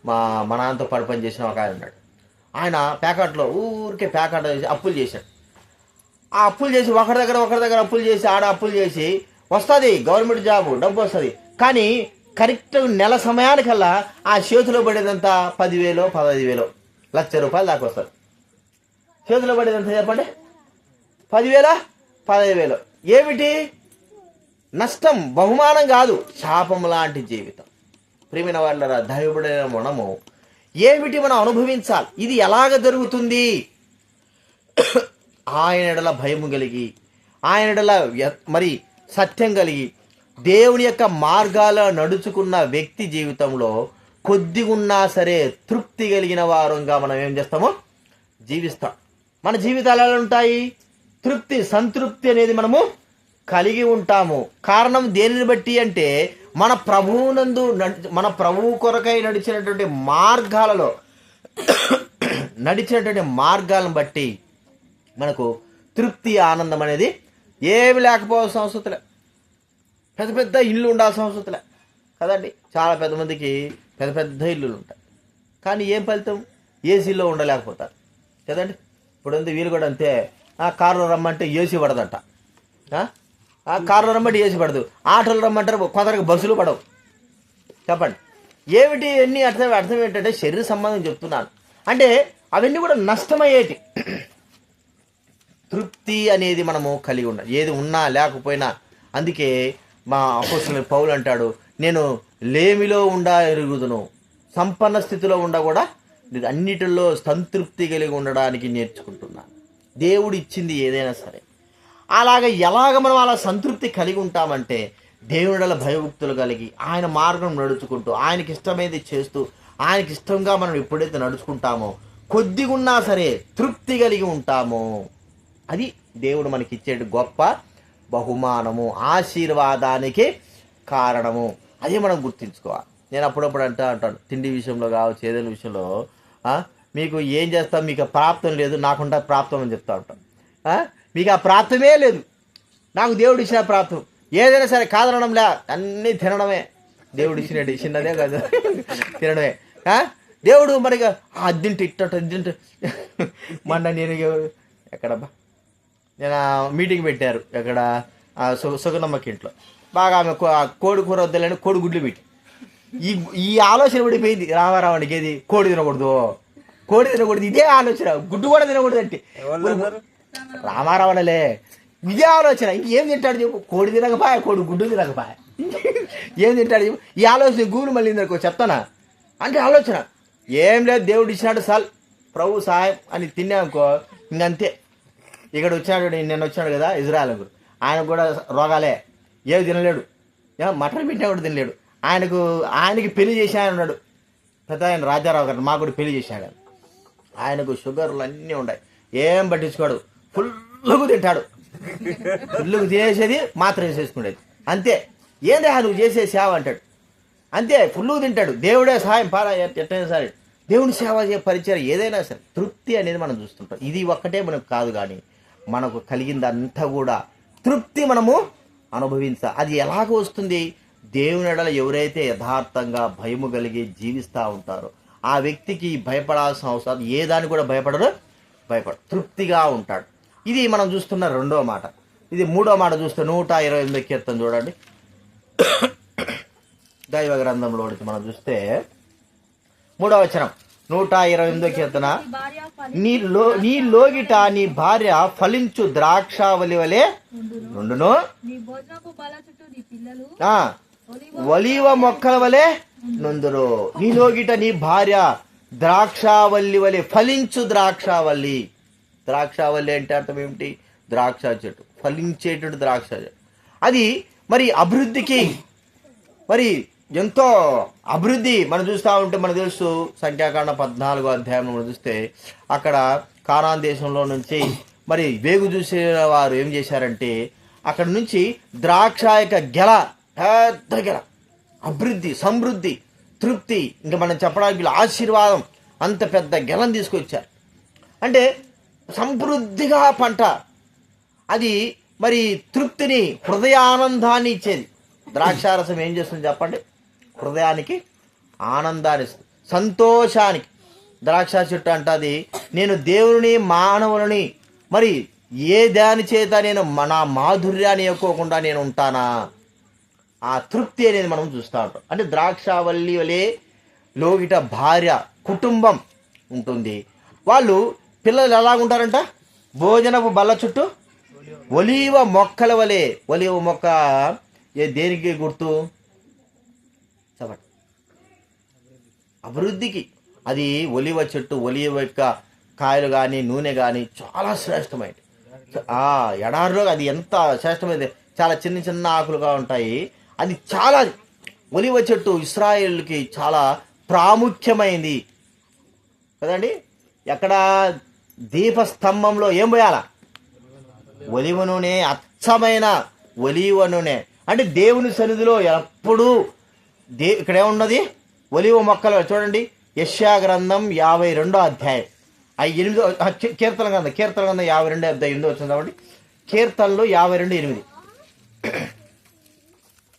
మా నాన్నతో పాటు పని చేసిన ఒక ఆయన ఉన్నాడు. ఆయన ప్యాకెట్లో ఊరికే ప్యాకెట్ చేసి అప్పులు చేశాడు. ఆ అప్పులు చేసి ఒకరి దగ్గర అప్పులు చేసి ఆడ అప్పులు చేసి వస్తుంది గవర్నమెంట్ జాబు, డబ్బు వస్తుంది. కానీ కరెక్ట్ నెల సమయానికల్లా ఆ చేతిలో పడేదంతా 10,000, 15,000, ₹1,00,000 దాకా వస్తుంది. చేతిలో పడేదంతా చెప్పండి, 10,000, 15,000. ఏమిటి నష్టం? బహుమానం కాదు, శాపం లాంటి జీవితం. ప్రియమైన వాళ్ళ దైవబడిన మనము ఏమిటి మనం అనుభవించాలి? ఇది ఎలాగ జరుగుతుంది? ఆయన ఎడల భయము కలిగి, ఆయన ఎడల మరి సత్యం కలిగి దేవుని యొక్క మార్గాల్లో నడుచుకున్న వ్యక్తి జీవితంలో కొద్దిగా ఉన్నా సరే తృప్తి కలిగిన వారంగా మనం ఏం చేస్తామో జీవిస్తాం. మన జీవితాలు ఎలా ఉంటాయి? సంతృప్తి అనేది మనము కలిగి ఉంటాము. కారణం దేనిని బట్టి అంటే మన ప్రభువు కొరకై నడిచినటువంటి మార్గాలను బట్టి మనకు తృప్తి, ఆనందం అనేది ఏమి లేకపోవాల్సిన అవసరం లే. పెద్ద ఇల్లు ఉండాల్సిన అవసరం లే కదండి. చాలా పెద్ద మందికి పెద్ద ఇల్లులు ఉంటాయి, కానీ ఏం ఫలితం? ఏసీలో ఉండలేకపోతారు కదండి. ఇప్పుడు ఉంది వీళ్ళు కూడా అంతే. కారులో రమ్మంటే ఏసీ పడదంట, కారులో రమ్మంటే ఏసీ పడదు, ఆటోలు రమ్మంటారు, కొందరికి బస్సులు పడవు. చెప్పండి ఏమిటి అన్నీ అర్థం ఏంటంటే శరీర సంబంధం చెప్తున్నాను. అంటే అవన్నీ కూడా నష్టమయ్యేటి. తృప్తి అనేది మనము కలిగి ఉండాలి, ఏది ఉన్నా లేకపోయినా. అందుకే మా అపోస్తలుడైన పౌలు అంటాడు, నేను లేమిలో ఎరుగుదును, సంపన్న స్థితిలో కూడా అన్నిటిలో సంతృప్తి కలిగి ఉండడానికి నేర్చుకుంటున్నాను. దేవుడు ఇచ్చింది ఏదైనా సరే ఎలాగ మనం అలా సంతృప్తి కలిగి ఉంటామంటే దేవుడల భయభక్తులు కలిగి ఆయన మార్గం నడుచుకుంటూ ఆయనకి ఇష్టమైనది చేస్తూ ఆయనకి ఇష్టంగా మనం ఎప్పుడైతే నడుచుకుంటామో కొద్దిగా ఉన్నా సరే తృప్తి కలిగి ఉంటామో అది దేవుడు మనకి ఇచ్చే గొప్ప బహుమానము, ఆశీర్వాదానికి కారణము. అది మనం గుర్తించుకోవాలి. నేను అప్పుడప్పుడు అంటాను తిండి విషయంలో కావచ్చు, ఏదైనా విషయంలో మీకు ఏం చేస్తాం, మీకు ప్రాప్తం లేదు, నాకుంటా ప్రాప్తం అని చెప్తా ఉంటాను. మీకు ఆ ప్రాప్తమే లేదు, నాకు దేవుడు ఇచ్చిన ప్రాప్తం ఏదైనా సరే కాదనడంలే, అన్నీ తినడమే. దేవుడు ఇచ్చినట్టు చిన్నదే కాదు, తినడమే. దేవుడు మరి అద్దింటి ఇట్టింటి మొన్న నేను ఎక్కడబ్బా నేను మీటింగ్ పెట్టారు ఎక్కడ సుగనమ్మకి ఇంట్లో. బాగా ఆమె కోడి కూర వద్దాలని కోడి గుడ్లు పెట్టి ఈ ఆలోచన పడిపోయింది రామారావునికి. ఏది కోడి తినకూడదు, ఇదే ఆలోచన. గుడ్డు కూడా తినకూడదు అంటే రామారావణలే ఇదే ఆలోచన. ఇంకేం తింటాడు చెప్పు? కోడి తినకపాయ, కోడి గుడ్డు తినకపాయ, ఏం తింటాడు చెప్పు? ఈ ఆలోచన గూగుల్ మళ్ళీ చెప్తానా అంటే ఆలోచన ఏం లేదు. దేవుడు ఇచ్చినాడు సాల్, ప్రభు సహాయం అని తిన్నానుకో ఇంకంతే. ఇక్కడ వచ్చాడు, నిన్న వచ్చాడు కదా ఇజ్రాయల్, ఆయన కూడా రోగాలే, ఏవి తినలేడు, మటన్ పెట్టినా కూడా తినలేడు. ఆయనకి పెళ్లి చేసి ఆయన ఉన్నాడు పెద్ద ఆయన రాజారావు గారు, మాకు కూడా పెళ్లి చేశాడు. ఆయనకు షుగర్లు అన్నీ ఉన్నాయి, ఏం పట్టించుకోడు, ఫుల్లుగా తింటాడు. ఫుల్లుగా తినేసేది మాత్రం వేసేసుకునేది అంతే. ఏంది నువ్వు చేసే సేవ అంటాడు అంతే. ఫుల్లుగా తింటాడు. దేవుడే సహాయం పారా ఎట్టైనా సరే దేవుని సేవ పరిచయం ఏదైనా సరే తృప్తి అనేది మనం చూస్తుంటాం. ఇది ఒక్కటే మనకు కాదు, కానీ మనకు కలిగిందంతా కూడా తృప్తి మనము అనుభవించాలి. అది ఎలాగ వస్తుంది? దేవుని ఎడల ఎవరైతే యథార్థంగా భయము కలిగి జీవిస్తూ ఉంటారో ఆ వ్యక్తికి భయపడాల్సిన అవసరం, ఏ దాన్ని కూడా భయపడరు, తృప్తిగా ఉంటాడు. ఇది మనం చూస్తున్న రెండో మాట. ఇది మూడో మాట చూస్తే 128 కీర్తన చూడండి. దైవ గ్రంథంలో మనం చూస్తే 3వ వచనం 128 కీర్తన, నీ లోగిట నీ భార్య ఫలించు ద్రాక్షావళి వలె నుండును, ఒలీవ మొక్కల వలె నుందురు. నీ లోగిట నీ భార్య ద్రాక్షావల్లి వలె ఫలించు ద్రాక్షావల్లి. ద్రాక్షావల్లి అంటే అర్థం ఏమిటి? ద్రాక్ష చెట్టు, ఫలించేటువంటి ద్రాక్ష చెట్టు. అది మరి అభివృద్ధికి మరి ఎంతో అభివృద్ధి. మనం చూస్తూ ఉంటే మనకు తెలుసు, సంఖ్యాకాండ 14వ అధ్యాయం మనం చూస్తే అక్కడ కానాన్ దేశంలో నుంచి మరి వేగు చూసే వారు ఏం చేశారంటే అక్కడ నుంచి ద్రాక్ష యొక్క గెల, పెద్ద గెల, అభివృద్ధి, సమృద్ధి, తృప్తి, ఇంకా మనం చెప్పడానికి వీళ్ళు ఆశీర్వాదం, అంత పెద్ద గెలం తీసుకొచ్చారు. అంటే సమృద్ధిగా పంట, అది మరి తృప్తిని, హృదయానందాన్ని ఇచ్చేది. ద్రాక్షారసం ఏం చేస్తుంది చెప్పండి? హృదయానికి ఆనందాన్ని ఇస్తుంది, సంతోషానికి. ద్రాక్ష చెట్టు అంటది, నేను దేవుని మానవులని మరి ఏ దాని చేత నేను నా మాధుర్యాన్ని ఎక్కువకుండా నేను ఉంటానా, ఆ తృప్తి అనేది మనం చూస్తూ ఉంటాం. అంటే ద్రాక్షావల్లి వలె లోగిట భార్య కుటుంబం ఉంటుంది. వాళ్ళు పిల్లలు ఎలాగుంటారంట? భోజనపు బల్ల చుట్టూ ఒలీవ మొక్కల వలె. ఒలీవ మొక్క దేనికి గుర్తు చెప్పండి? అభివృద్ధికి. అది ఒలివ చెట్టు, ఒలివ యొక్క కాయలు కానీ నూనె కానీ చాలా శ్రేష్టమైనది. ఎడారిలో అది ఎంత శ్రేష్టమైనది, చాలా చిన్న చిన్న ఆకులుగా ఉంటాయి. అది చాలా, ఒలివ చెట్టు ఇశ్రాయేలుకి చాలా ప్రాముఖ్యమైంది కదండి. ఎక్కడ దీపస్తంభంలో ఏం పోయాలా? ఒలివ నూనె, అచ్చమైన ఒలివ నూనె. అంటే దేవుని సన్నిధిలో ఎప్పుడూ ఇక్కడ ఏమున్నది? ఒలివ మొక్కలు. చూడండి, యెషయా గ్రంథం 52వ అధ్యాయం 8 కీర్తన గ్రంథం 52 అధ్యాయం 8 వచ్చింది కాబట్టి కీర్తనలు 52:8.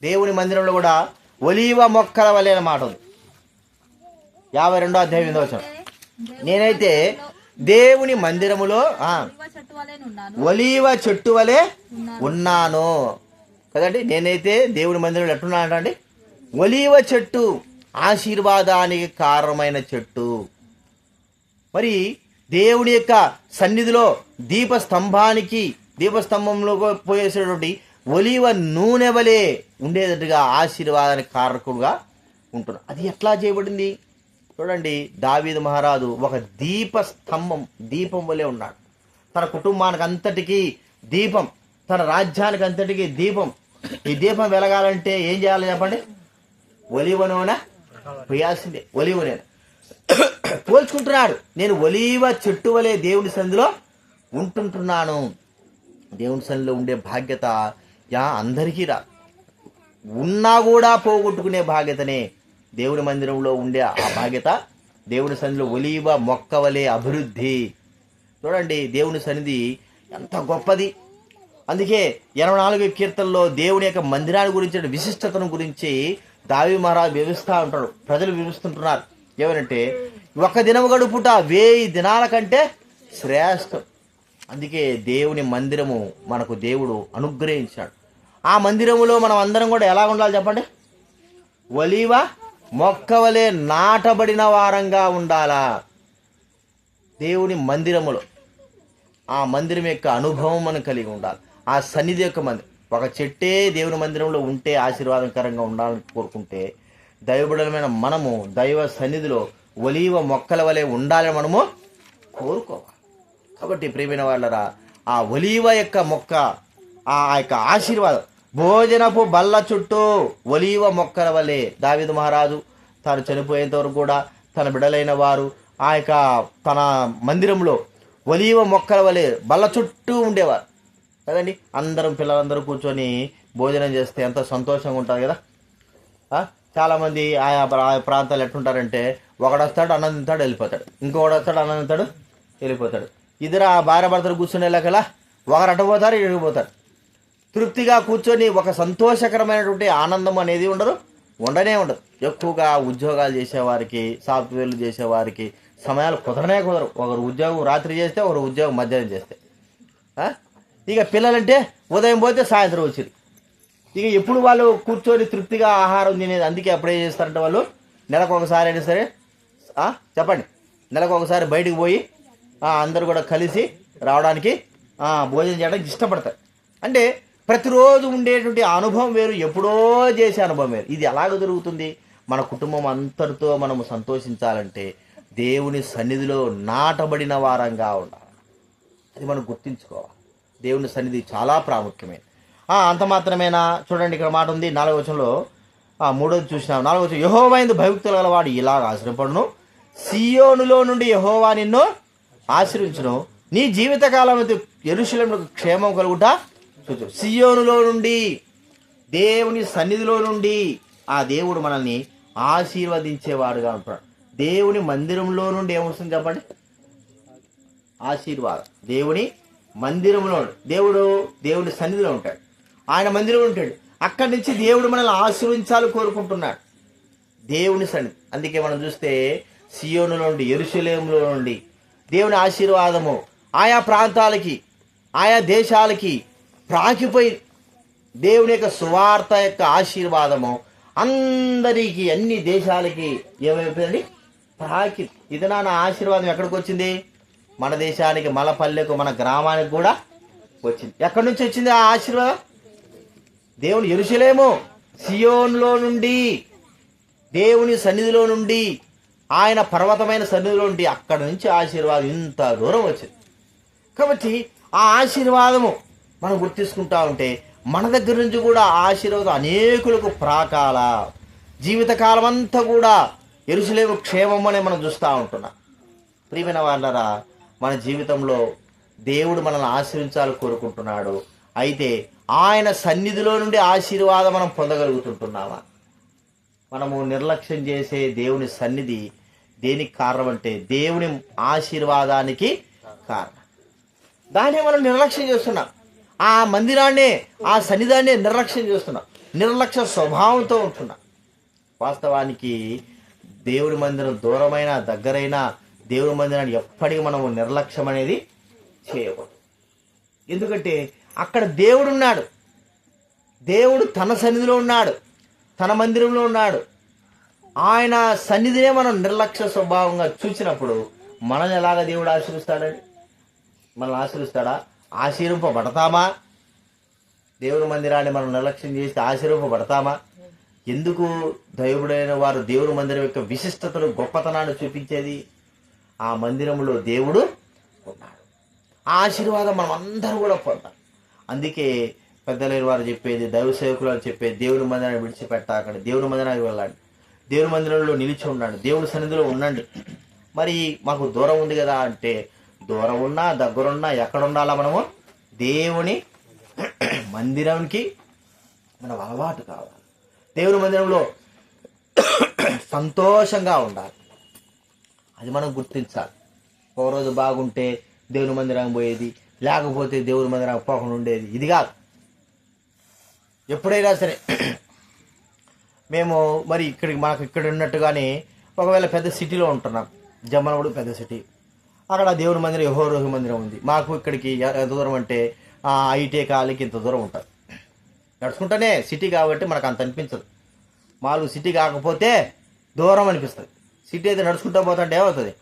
దేవుని మందిరంలో కూడా ఒలీవ మొక్కల వలె మాట ఉంది. 52వ అధ్యాయం 8 వచ్చిన, నేనైతే దేవుని మందిరములో ఒలీవ చెట్టు వలె ఉన్నాను కదండి. నేనైతే దేవుని మందిరంలో ఎట్టున్నానండి? ఒలీవ చెట్టు, ఆశీర్వాదానికి కారణమైన చెట్టు. మరి దేవుని యొక్క సన్నిధిలో దీపస్తంభంలో పోయేసేటువంటి ఒలీవ నూనె వలె ఉండేటట్టుగా ఆశీర్వాదానికి కారకుడుగా ఉంటున్నాడు. అది ఎట్లా చేయబడింది చూడండి. దావీదు మహారాజు ఒక దీపం వలె ఉన్నాడు. తన కుటుంబానికి అంతటికీ దీపం, తన రాజ్యానికి అంతటికీ దీపం. ఈ దీపం వెలగాలంటే ఏం చేయాలి చెప్పండి? ఒలీవ నూనె పోయాల్సిందే. ఒలీవ నూనె పోల్చుకుంటున్నాడు. నేను ఒలీవ చెట్టు వలె దేవుని సన్నిధిలో ఉంటుంటున్నాను. దేవుని సన్నిధిలో ఉండే బాధ్యత అందరికీ రా, ఉన్నా కూడా పోగొట్టుకునే బాధ్యతనే దేవుని మందిరంలో ఉండే ఆ బాధ్యత. దేవుని సన్నిధిలో ఒలీవ మొక్క వలె అభివృద్ధి. చూడండి, దేవుని సన్నిధి ఎంత గొప్పది. అందుకే 84 కీర్తనలో దేవుని యొక్క మందిరాన్ని గురించి, విశిష్టతను గురించి దావీదు మహారాజు వివరిస్తూ ఉంటాడు. ప్రజలు వివరిస్తుంటున్నారు ఏమనంటే, ఒక దినము గడుపుట 1000 దినాల కంటే శ్రేష్టం. అందుకే దేవుని మందిరము మనకు దేవుడు అనుగ్రహించాడు. ఆ మందిరములో మనం అందరం కూడా ఎలా ఉండాలి చెప్పండి? ఒలీవ మొక్క వలె నాటబడిన వారంగా ఉండాలా దేవుని మందిరములో. ఆ మందిరం యొక్క అనుభవం మనం కలిగి ఉండాలి. ఆ సన్నిధి యొక్క మందిరం. ఒక చెట్టే దేవుని మందిరంలో ఉంటే ఆశీర్వాదకరంగా ఉండాలని కోరుకుంటే, దైవబిడ్డలమైన మనము దైవ సన్నిధిలో ఒలీవ మొక్కల వలె ఉండాలని మనము కోరుకోవాలి. కాబట్టి ప్రియమైన వాళ్ళరా, ఆ ఒలీవ యొక్క మొక్క, ఆ యొక్క ఆశీర్వాదం, భోజనపు బల్ల చుట్టూ ఒలీవ మొక్కల వలె. దావీదు మహారాజు తాను చనిపోయేంత వరకు కూడా తన బిడ్డలైన వారు ఆ యొక్క తన మందిరంలో ఒలీవ మొక్కల వలె బల్ల చుట్టూ ఉండేవారు కదండి. అందరం పిల్లలందరూ కూర్చొని భోజనం చేస్తే ఎంత సంతోషంగా ఉంటుంది కదా. చాలామంది ఆయా ప్రాంతాలు ఎట్టుంటారంటే, ఒకడు వస్తాడు అన్నం తింటాడు వెళ్ళిపోతాడు, ఇంకొకడు వస్తాడు అన్నం తింటాడు వెళ్ళిపోతాడు. ఇద్దరు ఆ భార్య భర్తలు కూర్చునే లెక్కలా ఒకరు అటుపోతారు ఇటుకుపోతారు. తృప్తిగా కూర్చొని ఒక సంతోషకరమైనటువంటి ఆనందం అనేది ఉండనే ఉండదు. ఎక్కువగా ఉద్యోగాలు చేసేవారికి, సాఫ్ట్వేర్లు చేసేవారికి సమయాలు కుదరవు. ఒకరు ఉద్యోగం రాత్రి చేస్తే, ఒకరు ఉద్యోగం మధ్యాహ్నం చేస్తే. ఇక పిల్లలంటే ఉదయం పోతే సాయంత్రం వచ్చేది. ఇక ఎప్పుడు వాళ్ళు కూర్చొని తృప్తిగా ఆహారం తినేది. అందుకే అప్పుడు ఏం చేస్తారంటే, వాళ్ళు నెలకు ఒకసారి అయినా సరే చెప్పండి, నెలకు ఒకసారి బయటికి పోయి అందరూ కూడా కలిసి రావడానికి, భోజనం చేయడానికి ఇష్టపడతారు. అంటే ప్రతిరోజు ఉండేటువంటి అనుభవం వేరు, ఎప్పుడో చేసే అనుభవం వేరు. ఇది ఎలాగ జరుగుతుంది? మన కుటుంబం అంతటితో మనము సంతోషించాలంటే దేవుని సన్నిధిలో నాటబడిన వారంగా ఉండాలి. అది మనం గుర్తించుకోవాలి. దేవుని సన్నిధి చాలా ప్రాముఖ్యమైనది. అంత మాత్రమేనా? చూడండి, ఇక్కడ మాట ఉంది 4వ వచనంలో. 3వది చూసినాం. 4వ వచనం, యెహోవా యందు భయభక్తులు గలవాడు ఇలాగ ఆశ్రయపడును, సియోనులో నుండి యెహోవా నిన్ను ఆశ్రయించును, నీ జీవితకాలం యెరూషలేమునకు క్షేమం కలుగుట చూచు. సియోనులో నుండి, దేవుని సన్నిధిలో నుండి ఆ దేవుడు మనల్ని ఆశీర్వదించేవాడుగా ఉంటున్నాడు. దేవుని మందిరంలో నుండి ఏమొస్తుంది చెప్పండి? ఆశీర్వాదం. దేవుని మందిరంలో దేవుడి సన్నిధిలో ఉంటాడు, ఆయన మందిరంలో ఉంటాడు. అక్కడి నుంచి దేవుడు మనల్ని ఆశీర్వించాలని కోరుకుంటున్నాడు. దేవుని సన్నిధి. అందుకే మనం చూస్తే సియోనులో నుండి, యెరూషలేములో నుండి దేవుని ఆశీర్వాదము ఆయా ప్రాంతాలకి, ఆయా దేశాలకి ప్రాకిపోయి దేవుని యొక్క సువార్త యొక్క ఆశీర్వాదము అందరికీ, అన్ని దేశాలకి ఏమైపోయిందండి? ప్రాకి. ఇది నా ఆశీర్వాదం ఎక్కడికి వచ్చింది? మన దేశానికి, మన పల్లెకు, మన గ్రామానికి కూడా వచ్చింది. ఎక్కడి నుంచి వచ్చింది ఆ ఆశీర్వాదం? దేవుని యెరూషలేము, సియోన్లో నుండి, దేవుని సన్నిధిలో నుండి, ఆయన పర్వతమైన సన్నిధిలో నుండి, అక్కడ నుంచి ఆశీర్వాదం ఇంత దూరం వచ్చింది. కాబట్టి ఆ ఆశీర్వాదము మనం గుర్తించుకుంటా ఉంటే మన దగ్గర నుంచి కూడా ఆశీర్వాదం అనేకులకు ప్రాకాల జీవితకాలం అంతా కూడా యెరూషలేము క్షేమం అనే మనం చూస్తూ ఉంటున్నాం. ప్రియమైన వాళ్ళరా, మన జీవితంలో దేవుడు మనల్ని ఆశీర్వించాలని కోరుకుంటున్నాడు. అయితే ఆయన సన్నిధిలో నుండి ఆశీర్వాదం మనం పొందగలుగుతుంటున్నామా? మనము నిర్లక్ష్యం చేసే దేవుని సన్నిధి దేనికి కారణం అంటే దేవుని ఆశీర్వాదానికి కారణం. దాన్ని మనం నిర్లక్ష్యం చేస్తున్నాం. ఆ మందిరాన్నే, ఆ సన్నిధాన్నే నిర్లక్ష్యం చేస్తున్నాం. నిర్లక్ష్య స్వభావంతో ఉంటున్నాం. వాస్తవానికి దేవుడి మందిరం దూరమైన దగ్గరైనా దేవుడి మందిరాన్ని ఎప్పటికీ మనము నిర్లక్ష్యం అనేది చేయకూడదు. ఎందుకంటే అక్కడ దేవుడు ఉన్నాడు. దేవుడు తన సన్నిధిలో ఉన్నాడు, తన మందిరంలో ఉన్నాడు. ఆయన సన్నిధినే మనం నిర్లక్ష్య స్వభావంగా చూసినప్పుడు మనల్ని ఎలాగ దేవుడు ఆశీర్విస్తాడండి? మనల్ని ఆశీర్విస్తాడా? ఆశీర్వింపబడతామా? దేవుని మందిరాన్ని మనం నిర్లక్ష్యం చేస్తే ఆశీర్వింపబడతామా? ఎందుకు దైవుడైన వారు దేవుని మందిరం యొక్క విశిష్టతను, గొప్పతనాన్ని చూపించేది? ఆ మందిరంలో దేవుడు ఉన్నాడు. ఆ ఆశీర్వాదం మనం అందరూ కూడా పొందాలి. అందుకే పెద్దలైన వారు చెప్పేది, దైవ సేవకులు అని చెప్పేది, దేవుని మందిరాన్ని విడిచిపెట్టాకండి, దేవుని మందిరానికి వెళ్ళండి, దేవుని మందిరంలో నిలిచి ఉండండి, దేవుని సన్నిధిలో ఉండండి. మరి మాకు దూరం ఉంది కదా అంటే, దూరం ఉన్నా దగ్గరున్నా ఎక్కడ ఉండాలా? మనము దేవుని మందిరానికి మనం అలవాటు కావాలి. దేవుని మందిరంలో సంతోషంగా ఉండాలి. అది మనం గుర్తించాలి. ఒక రోజు బాగుంటే దేవుని మందిరానికి పోయేది, లేకపోతే దేవుని మందిరానికి పోకుండా ఉండేది, ఇది కాదు. ఎప్పుడైనా సరే మేము మరి మాకు ఇక్కడ ఉన్నట్టుగానే ఒకవేళ పెద్ద సిటీలో ఉంటున్నాం, జమ్మలమడు పెద్ద సిటీ, అక్కడ దేవుని మందిరం, యెహోవా మందిరం ఉంది. మాకు ఇక్కడికి ఎంత దూరం అంటే ఐటీ కాలకి ఇంత దూరం ఉంటుంది. నడుచుకుంటానే, సిటీ కాబట్టి మనకు అంత అనిపించదు. మామూలు సిటీ కాకపోతే దూరం అనిపిస్తుంది. సిటీ అయితే నడుచుకుంటూ పోతుంటే ఏమవుతుంది?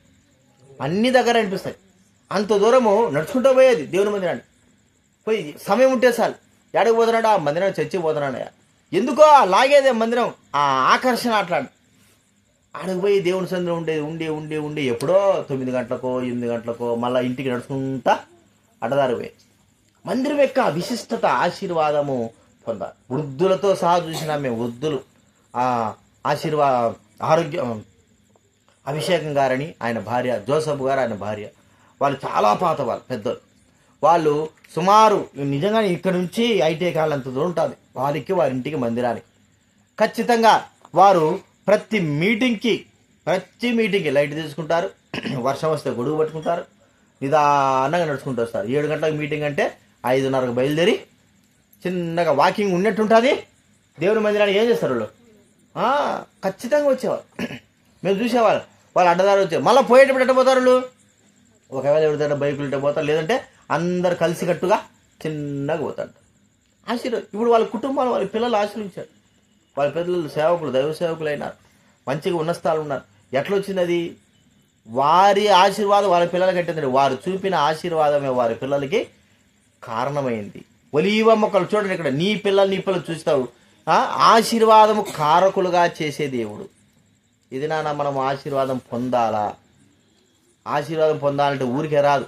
అన్ని దగ్గర అనిపిస్తాయి. అంత దూరము నడుచుకుంటూ పోయేది దేవుని మందిరాన్ని. పోయి సమయం ఉంటే చాలు, ఎక్కడికి పోతున్నాడు? ఆ మందిరాన్ని చర్చికి పోతున్నాడు. ఎందుకో లాగేదే మందిరం, ఆ ఆకర్షణ అట్లాంటి. ఆడికి పోయి దేవుని సన్నిధిలో ఉండి ఎప్పుడో 9 గంటలకో 8 గంటలకో మళ్ళీ ఇంటికి నడుచుకుంటా అడ్డదారి పోయి మందిరం యొక్క విశిష్టత, ఆశీర్వాదము పొందాలి. వృద్ధులతో సహా చూసినా మేము, వృద్ధులు అభిషేకం గారని ఆయన భార్య, జోసఫ్ గారు ఆయన భార్య, వాళ్ళు చాలా పాత వాళ్ళు, పెద్దలు. వాళ్ళు సుమారు నిజంగానే ఇక్కడ నుంచి ఐటీ కాలంత దూరం ఉంటుంది వారి ఇంటికి మందిరానికి. ఖచ్చితంగా వారు ప్రతి మీటింగ్కి లైట్ తీసుకుంటారు. వర్షం వస్తే గొడుగు పట్టుకుంటారు, నిదానంగా నడుచుకుంటూ వస్తారు. 7 గంటలకు మీటింగ్ అంటే 5:30కు బయలుదేరి చిన్నగా వాకింగ్ ఉన్నట్టుంటుంది. దేవుని మందిరానికి ఏం చేస్తారు వాళ్ళు? ఖచ్చితంగా వచ్చేవారు. మేము చూసేవాళ్ళు. వాళ్ళు అడ్డదారు వచ్చారు. మళ్ళీ పోయేటప్పుడు ఎట్ట పోతారు వాళ్ళు? ఒకవేళ ఎవరిదైనా బైకులు ఇట్ట పోతారు, లేదంటే అందరు కలిసికట్టుగా చిన్నగా పోతాడు. ఆశీర్వాదం. ఇప్పుడు వాళ్ళ కుటుంబాలు, వాళ్ళ పిల్లలు ఆశీర్వించారు. వాళ్ళ పిల్లలు సేవకులు, దైవ సేవకులు అయినారు, మంచిగా ఉన్న స్థాయిలో ఉన్నారు. ఎట్లా వచ్చింది అది? వారి ఆశీర్వాదం వాళ్ళ పిల్లలకి అంటే వారు చూపిన ఆశీర్వాదమే వారి పిల్లలకి కారణమైంది. ఒలీవ మొక్కలు చూడండి, ఇక్కడ నీ పిల్లలు చూస్తావు. ఆశీర్వాదము కారకులుగా చేసే దేవుడు. ఇది నాన్న మనం ఆశీర్వాదం పొందాలా? ఆశీర్వాదం పొందాలంటే ఊరికే రాదు.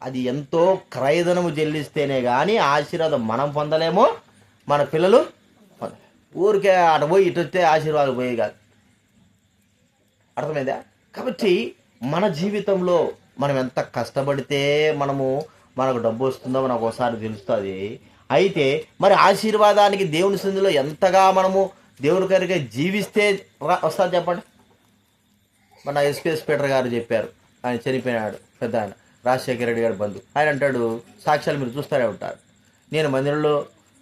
అది ఎంతో క్రయధనము చెల్లిస్తేనే కానీ ఆశీర్వాదం మనం పొందలేమో, మన పిల్లలు పొందలేము. ఊరికే అటు పోయి ఇటు వస్తే ఆశీర్వాదం పోయి కాదు. అర్థమైందా? కాబట్టి మన జీవితంలో మనం ఎంత కష్టపడితే మనకు డబ్బు వస్తుందో మనకు ఒకసారి తెలుస్తుంది. అయితే మరి ఆశీర్వాదానికి దేవుని సన్నిధిలో ఎంతగా మనము దేవుడి కొరకే జీవిస్తే వస్తుంది చెప్పండి. మన ఎస్పీఎస్ పీటర్ గారు చెప్పారు, ఆయన చనిపోయినాడు, పెద్ద ఆయన రాజశేఖర రెడ్డి గారి బంధు. ఆయన అంటాడు, సాక్ష్యాలు మీరు చూస్తూనే ఉంటారు, నేను మందిరంలో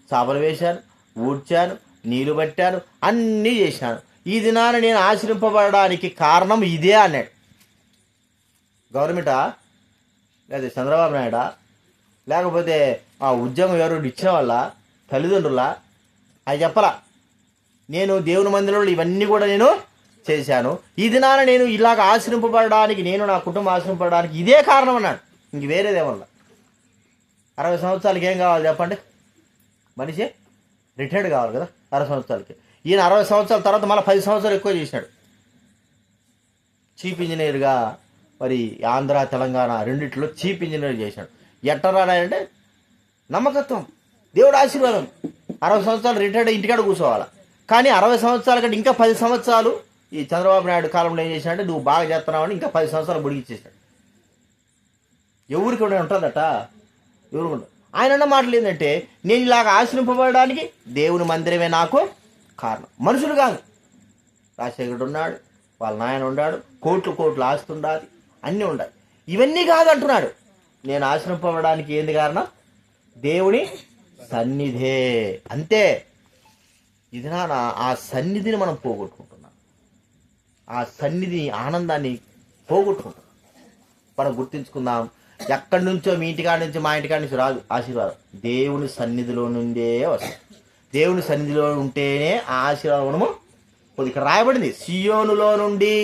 చాపలు వేశాను, ఊడ్చాను, నీళ్లు పట్టాను, అన్నీ చేశాను, ఈ దినాన నేను ఆశ్రయింపబడడానికి కారణం ఇదే అన్నాడు. గవర్నమెంటా, లేదా చంద్రబాబు నాయుడా, లేకపోతే ఆ ఉద్యోగం ఎవరు ఇచ్చిన వాళ్ళ తల్లిదండ్రులా, అది చెప్పలా. నేను దేవుని మందిరంలో ఇవన్నీ కూడా నేను చేశాను, ఈ దినాన నేను ఇలాగ ఆశ్రయింపబడడానికి, నేను నా కుటుంబం ఆశ్రయింపబడడానికి ఇదే కారణం అన్నాడు. ఇంక వేరేదేమన్నా. 60 సంవత్సరాలకి ఏం కావాలి చెప్పండి, మనిషి రిటైర్డ్ కావాలి కదా 60 సంవత్సరాలకి. ఈయన 60 సంవత్సరాల తర్వాత మళ్ళీ 10 సంవత్సరాలు ఎక్కువ చేసినాడు. చీఫ్ ఇంజనీర్గా మరి ఆంధ్ర తెలంగాణ రెండిట్లో చీఫ్ ఇంజనీర్ చేశాడు. ఎట్టరాడంటే నమ్మకత్వం, దేవుడు ఆశీర్వాదం. 60 సంవత్సరాలు రిటైర్డ్ ఇంటికాడ కూర్చోవాలి. కానీ 60 సంవత్సరాల కంటే ఇంకా 10 సంవత్సరాలు ఈ చంద్రబాబు నాయుడు కాలంలో ఏం చేశాడంటే, నువ్వు బాగా చేస్తున్నావని ఇంకా 10 సంవత్సరాలు బుడిగిచ్చేసాడు. ఎవరికి ఉంటుందట, ఎవరికి ఉండదు. ఆయన అన్న మాటలు ఏంటంటే, నేను ఇలాగ ఆశ్రయింపబడడానికి దేవుని మందిరమే నాకు కారణం, మనుషులు కాదు. రాజశేఖరుడు ఉన్నాడు, వాళ్ళ నాయన ఉన్నాడు, కోట్లు ఆస్తి ఉండాలి, అన్నీ ఉండాలి, ఇవన్నీ కాదు అంటున్నాడు. నేను ఆశ్రయింపబడడానికి ఏంది కారణం, దేవుని సన్నిధే. అంతే. ఇది ఆ సన్నిధిని మనం పోగొట్టుకుంటున్నాం, ఆ సన్నిధి ఆనందాన్ని పోగొట్టుకుంటున్నాం. మనం గుర్తించుకుందాం, ఎక్కడి నుంచో మీ ఇంటికాడ నుంచి మా ఇంటికాడ నుంచి రాదు ఆశీర్వాదం, దేవుని సన్నిధిలో నుండే వస్తుంది. దేవుని సన్నిధిలో ఉంటేనే ఆ ఆశీర్వాదము. ఇక్కడ రాయబడింది, సియోనులో నుండి,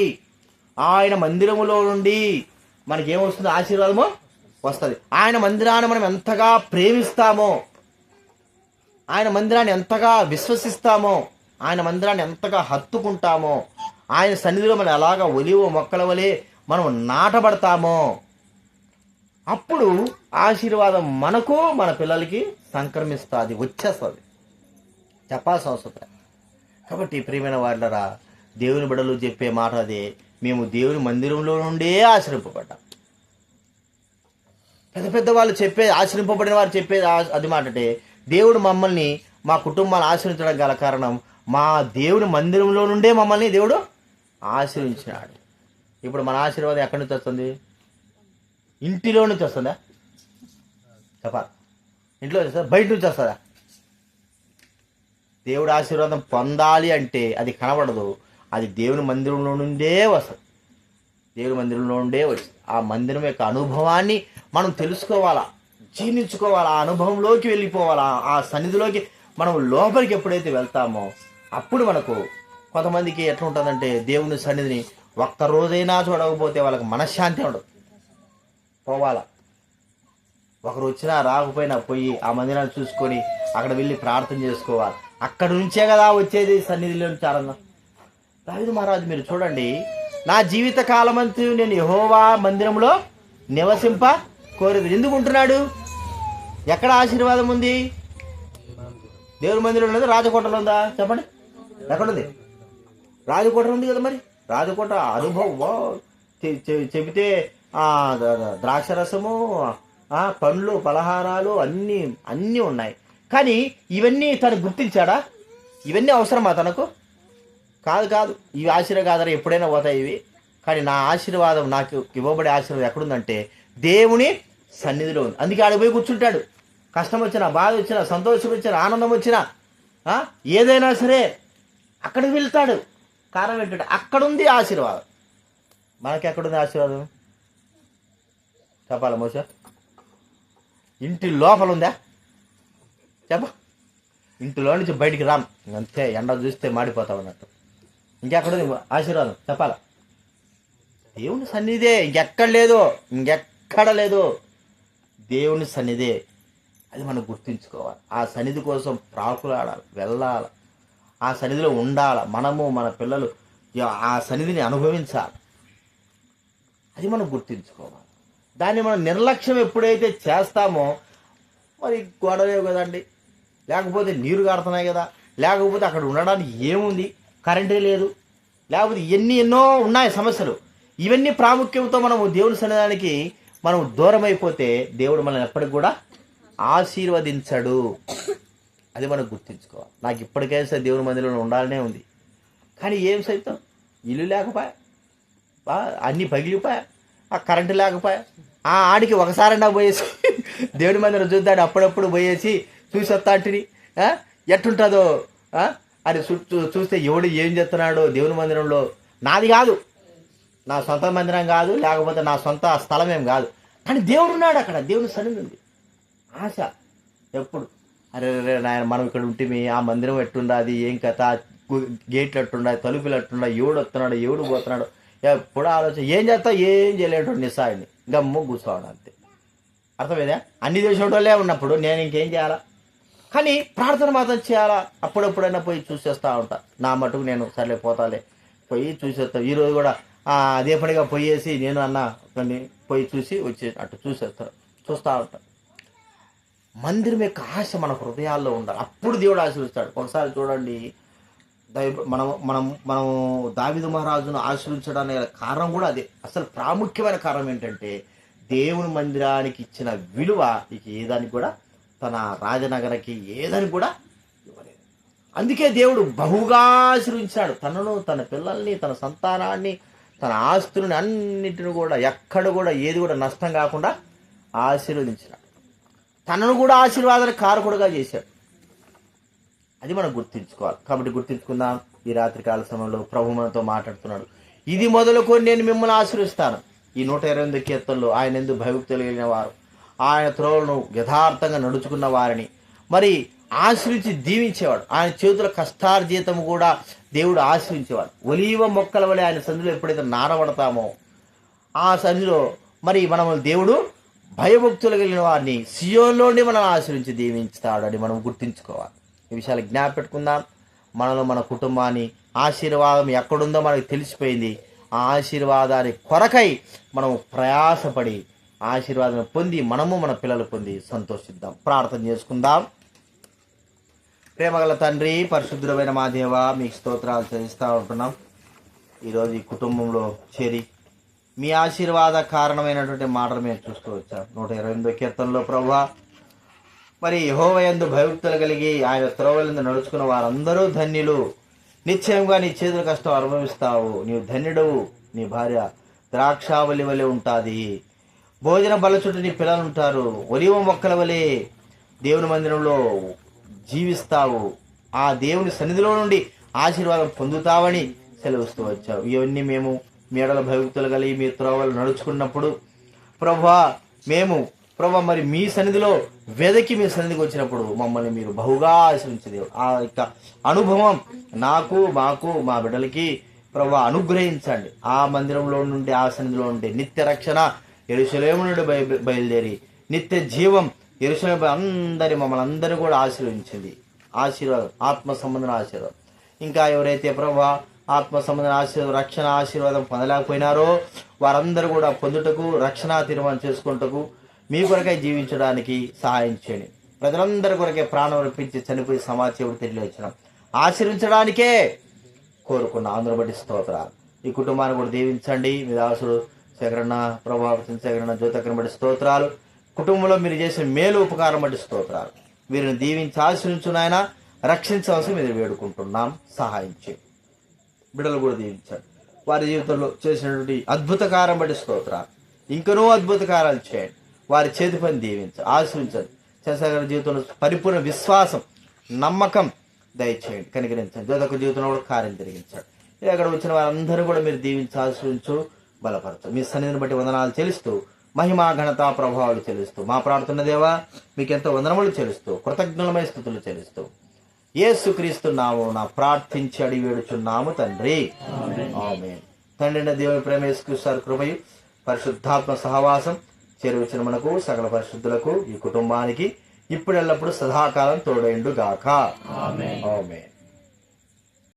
ఆయన మందిరములో నుండి మనకేమొస్తుంది, ఆశీర్వాదము వస్తుంది. ఆయన మందిరాన్ని మనం ఎంతగా ప్రేమిస్తామో, ఆయన మందిరాన్ని ఎంతగా విశ్వసిస్తామో, ఆయన మందిరాన్ని ఎంతగా హత్తుకుంటామో, ఆయన సన్నిధిలో మనం ఎలాగా ఒలివ మొక్కల వలె మనం నాటబడతామో, అప్పుడు ఆశీర్వాదం మనకు మన పిల్లలకి సంక్రమిస్తుంది, వచ్చేస్తుంది, చెప్పాల్సిన అవసరం. కాబట్టి ప్రియమైన వాళ్ళరా, దేవుని బిడ్డలు చెప్పే మాట అదే, మేము దేవుని మందిరంలో నుండే ఆశ్రయింపబడ్డాం. పెద్ద వాళ్ళు చెప్పేది, ఆశ్రయింపబడిన వారు చెప్పేది అది మాటటే, దేవుడు మమ్మల్ని మా కుటుంబాన్ని ఆశ్రయించడం గల కారణం, మా దేవుని మందిరంలో నుండే మమ్మల్ని దేవుడు ఆశ్రయించినాడు. ఇప్పుడు మన ఆశీర్వాదం ఎక్కడి నుంచి వస్తుంది, ఇంటిలో నుంచి వస్తుందా చెప్పాలి, ఇంట్లో వస్తుందా, బయట నుంచి వస్తుందా? దేవుడు ఆశీర్వాదం పొందాలి అంటే అది కనబడదు, అది దేవుని మందిరంలో నుండే వస్తుంది, దేవుని మందిరంలో నుండే వస్తుంది. ఆ మందిరం యొక్క అనుభవాన్ని మనం తెలుసుకోవాలా, జీర్ణించుకోవాలా, ఆ అనుభవంలోకి వెళ్ళిపోవాలా, ఆ సన్నిధిలోకి మనం లోపలికి ఎప్పుడైతే వెళ్తామో అప్పుడు మనకు. కొంతమందికి ఎట్లా ఉంటుందంటే, దేవుని సన్నిధిని ఒక్కరోజైనా చూడకపోతే వాళ్ళకి మనశ్శాంతి ఉండదు, పోవాలా. ఒకరు వచ్చినా రాకపోయినా పోయి ఆ మందిరాన్ని చూసుకొని అక్కడ వెళ్ళి ప్రార్థన చేసుకోవాలి. అక్కడి నుంచే కదా వచ్చేది సన్నిధిలో నుంచి ఆనందం. దావీదు మహారాజు మీరు చూడండి, నా జీవిత కాలమంతా నేను యెహోవా మందిరంలో నివసింప కోరేది. ఎందుకు ఉంటున్నాడు? ఎక్కడ ఆశీర్వాదం ఉంది? దేవుని మందిరంలో ఉందా, రాజకోటలో ఉందా చెప్పండి? ఎక్కడుంది? రాజకోట ఉంది కదా. మరి రాజకోట అనుభవం చెబితే ద్రాక్ష రసము, పండ్లు, పలహారాలు అన్నీ ఉన్నాయి. కానీ ఇవన్నీ తను గుర్తించాడా? ఇవన్నీ అవసరమా తనకు? కాదు. ఇవి ఆశీర్వాదాలు ఎప్పుడైనా పోతాయి ఇవి. కానీ నా ఆశీర్వాదం, నాకు ఇవ్వబడే ఆశీర్వాదం ఎక్కడుందంటే దేవుని సన్నిధిలో ఉంది. అందుకే ఆడ పోయి కూర్చుంటాడు. కష్టం వచ్చినా, బాధ వచ్చినా, సంతోషం వచ్చినా, ఆనందం వచ్చినా, ఏదైనా సరే అక్కడికి వెళ్తాడు. కారణం ఏంటంటే అక్కడుంది ఆశీర్వాదం. మనకి ఎక్కడుంది ఆశీర్వాదం చెప్పాలి మోస? ఇంటి లోపల ఉందా చెప్ప? ఇంటిలో నుంచి బయటికి రాం, అంతే, ఎండ చూస్తే మాడిపోతాం అన్నట్టు. ఇంకెక్కడుంది ఆశీర్వాదం చెప్పాలా? దేవుని సన్నిధే, ఇంకెక్కడ లేదు, దేవుని సన్నిధే. అది మనం గుర్తుంచుకోవాలి. ఆ సన్నిధి కోసం ప్రాకులాడాలి, వెళ్ళాలి, ఆ సన్నిధిలో ఉండాలి. మనము మన పిల్లలు ఆ సన్నిధిని అనుభవించాలి. అది మనం గుర్తుంచుకోవాలి. దాన్ని మనం నిర్లక్ష్యం ఎప్పుడైతే చేస్తామో, మరి గొడవే కదండి, లేకపోతే నీరు కారుతున్నాయి కదా, లేకపోతే అక్కడ ఉండడానికి ఏముంది, కరెంటే లేదు, లేకపోతే ఎన్నో ఉన్నాయి సమస్యలు. ఇవన్నీ ప్రాముఖ్యంతో మనము దేవుని సన్నిధానికి మనం దూరం అయిపోతే దేవుడు మనల్ని ఎప్పటికి కూడా ఆశీర్వదించడు. అది మనం గుర్తించుకోవాలి. నాకు ఇప్పటికైనా సరే దేవుని మందిరంలో ఉండాలనే ఉంది, కానీ ఏం సైతం ఇల్లు లేకపోయా, అన్నీ పగిలిపోయా, ఆ కరెంటు లేకపోయా, ఆడికి ఒకసారైనా పోయేసి దేవుని మందిరం చూద్దాడు, అప్పుడప్పుడు పోయేసి చూసి వస్తాంటిని ఎట్టుంటుందో అది చూస్తే ఎవడు ఏం చేస్తున్నాడో దేవుని మందిరంలో. నాది కాదు, నా సొంత మందిరం కాదు, లేకపోతే నా సొంత స్థలం ఏం కాదు, కానీ దేవుడు ఉన్నాడు అక్కడ, దేవుని సన్నిధి ఉంది. ఆశ ఎప్పుడు అరే నాయన మనం ఇక్కడ ఉంటే ఆ మందిరం ఎట్టుండాది, ఏం కథ, గేట్లు ఎట్టుండాలి, తలుపులు ఎట్టుండాలి, ఎవడు వస్తున్నాడు, ఎవడు పోతున్నాడు, ఎప్పుడు ఆలోచన. ఏం చేస్తావు, ఏం చేయలేడు నిస్సాయిని, గమ్ము కూర్చోవడం అంతే. అర్థమైందా? అన్ని దేశంలోనే ఉన్నప్పుడు నేను ఇంకేం చేయాలా, కానీ ప్రార్థన మాత్రం చేయాలా. అప్పుడప్పుడైనా పోయి చూసేస్తా ఉంటా, నా మటుకు నేను సర్లే పోతాలే పోయి చూసేస్తాను. ఈరోజు కూడా అదే పనిగా పోయేసి నేను కొన్ని పోయి చూసి వచ్చి అటు చూస్తూ ఉంటాను. మందిరం యొక్క ఆశ మన హృదయాల్లో ఉండాలి, అప్పుడు దేవుడు ఆశీర్వదిస్తాడు. ఒకసారి చూడండి, మనం దావీదు మహారాజును ఆశీర్వించడానికి కారణం కూడా అదే. అసలు ప్రాముఖ్యమైన కారణం ఏంటంటే దేవుని మందిరానికి ఇచ్చిన విలువ ఇక ఏదానికి కూడా, తన రాజనగరకి ఏదానికి కూడా ఇవ్వలేదు. అందుకే దేవుడు బహుగా ఆశీర్వించాడు తనను, తన పిల్లల్ని, తన సంతానాన్ని, తన ఆస్తులని అన్నిటిని కూడా, ఎక్కడ కూడా ఏది కూడా నష్టం కాకుండా ఆశీర్వదించాడు. తనను కూడా ఆశీర్వాదానికి కారకుడుగా చేశాడు. అది మనం గుర్తించుకోవాలి. కాబట్టి గుర్తించుకుందాం. ఈ రాత్రికాల సమయంలో ప్రభు మనతో మాట్లాడుతున్నాడు. ఇది మొదలుకొని నేను మిమ్మల్ని ఆశీర్విస్తాను. ఈ 128 కీర్తనలో ఆయన ఎందుకు భయభక్తులు కలిగిన వారు, ఆయన త్రోవలను యథార్థంగా నడుచుకున్న వారిని మరి ఆశ్రయించి దీవించేవాడు. ఆయన చేతుల కష్టార్జితం కూడా దేవుడు ఆశ్రయించేవాడు. ఒలీవ మొక్కల వలె ఆయన సన్నిధిలో ఎప్పుడైతే నానబడతామో ఆ సన్నిధిలో మరి మనల్ని దేవుడు భయభక్తులు కలిగిన వారిని సియోన్లోని మనం ఆశ్రయించి దీవించుతాడు అని మనం గుర్తించుకోవాలి. ఈ విషయాలు జ్ఞాపెట్టుకుందాం. మనలో మన కుటుంబాన్ని ఆశీర్వాదం ఎక్కడుందో మనకు తెలిసిపోయింది. ఆ ఆశీర్వాదాన్ని కొరకై మనం ప్రయాసపడి ఆశీర్వాదం పొంది మనము మన పిల్లలు పొంది సంతోషిద్దాం. ప్రార్థన చేసుకుందాం. ప్రేమగల తండ్రి, పరిశుద్ధుడమైన మా దేవ, మీకు స్తోత్రాలు చెల్లిస్తూ ఉంటున్నాం. ఈరోజు ఈ కుటుంబంలో చేరి మీ ఆశీర్వాద కారణమైనటువంటి మాటలు మేము చూస్తూ వచ్చాం. 128 కీర్తనలో ప్రభువా మరి యెహోవా యందు భయభక్తులు కలిగి ఆయన త్రోవలందు నడుచుకున్న వారందరూ ధన్యులు. నిశ్చయంగా నీ చేతుల కష్టం అనుభవిస్తావు. నీవు ధన్యుడవు. నీ భార్య ద్రాక్షావళి వలె ఉంటుంది. భోజన బల చుట్టూ నీ పిల్లలు ఉంటారు. ఒలివ మొక్కల వలె దేవుని మందిరంలో జీవిస్తావు. ఆ దేవుని సన్నిధిలో నుండి ఆశీర్వాదం పొందుతావని సెలవుస్తూ వచ్చావు. ఇవన్నీ మేము మేడల భయభక్తులు కలిగి మీ త్రోవలు నడుచుకున్నప్పుడు ప్రభా మరి మీ సన్నిధిలో వెదకి మీ సన్నిధికి వచ్చినప్పుడు మమ్మల్ని మీరు బహుగా ఆశ్రయించదేవు. ఆ యొక్క అనుభవం నాకు, మాకు, మా బిడ్డలకి ప్రభా అనుగ్రహించండి. ఆ మందిరంలో నుండి, ఆ సన్నిధిలో నుండి నిత్య రక్షణ యెరూషలేము నుండి బయలుదేరి నిత్య జీవం యెరూషలేము మమ్మల్ని అందరూ కూడా ఆశీర్వదించింది. ఆశీర్వాదం, ఆత్మ సంబంధం ఆశీర్వాదం. ఇంకా ఎవరైతే ప్రభా ఆత్మ సంబంధం ఆశీర్వాదం, రక్షణ ఆశీర్వాదం పొందలేకపోయినారో వారందరూ కూడా పొందుటకు, రక్షణ తీర్మానం చేసుకుంటకు, మీ కొరకై జీవించడానికి సహాయం చేయండి. ప్రజలందరి కొరకే ప్రాణం అర్పించి చనిపోయి సమాచారం తిరిగి వచ్చినాం. ఆశీర్వించడానికే కోరుకున్న అందరూ బట్టి స్తోత్రాలు. ఈ కుటుంబాన్ని కూడా దీవించండి. మీ దాసుడు సేకరణ, ప్రభావితం సేకరణ, జ్యోతకరణ బట్టి స్తోత్రాలు. కుటుంబంలో మీరు చేసిన మేలు ఉపకారం బట్టి స్తోత్రాలు. వీరిని దీవించి ఆశీర్వించునైనా రక్షించవలసి మీరు వేడుకుంటున్నాం. సహాయం చేయండి. బిడ్డలు కూడా దీవించండి. వారి జీవితంలో చేసినటువంటి అద్భుతకారం బట్టి స్తోత్రాలు. ఇంకనూ అద్భుత కార్యాలు చేయండి. వారి చేతి పని దీవించండి, ఆశ్రయించండి. చంద్రశేఖర్ జీవితంలో పరిపూర్ణ విశ్వాసం, నమ్మకం దయచేయండి, కనికరించండి. జ్యోతక జీవితంలో కూడా కార్యం జరిగించండి. అక్కడ వచ్చిన వారందరూ కూడా మీరు దీవించి ఆశ్రయించు, బలపరచు. మీ సన్నిధిని బట్టి వందనాలు చెల్లిస్తూ, మహిమా ఘనత ప్రభావాలు చెల్లిస్తూ, మా ప్రార్థన దేవా మీకెంతో వందనములు చెల్లిస్తూ, కృతజ్ఞులమై స్తుతులు చెల్లిస్తూ, యేసుక్రీస్తు నామమున ప్రార్థించి అడిగి వేడుచున్నాము తండ్రి, ఆమేన్. తండ్రి దేవుని ప్రేమ, యేసుక్రీస్తు కృపయు, పరిశుద్ధాత్మ సహవాసం చేరువచ్చిన మనకు సకల పరిశుద్ధులకు, ఈ కుటుంబానికి ఇప్పుడు ఎల్లప్పుడూ సదాకాలం తోడైండు గాక. ఆమేన్.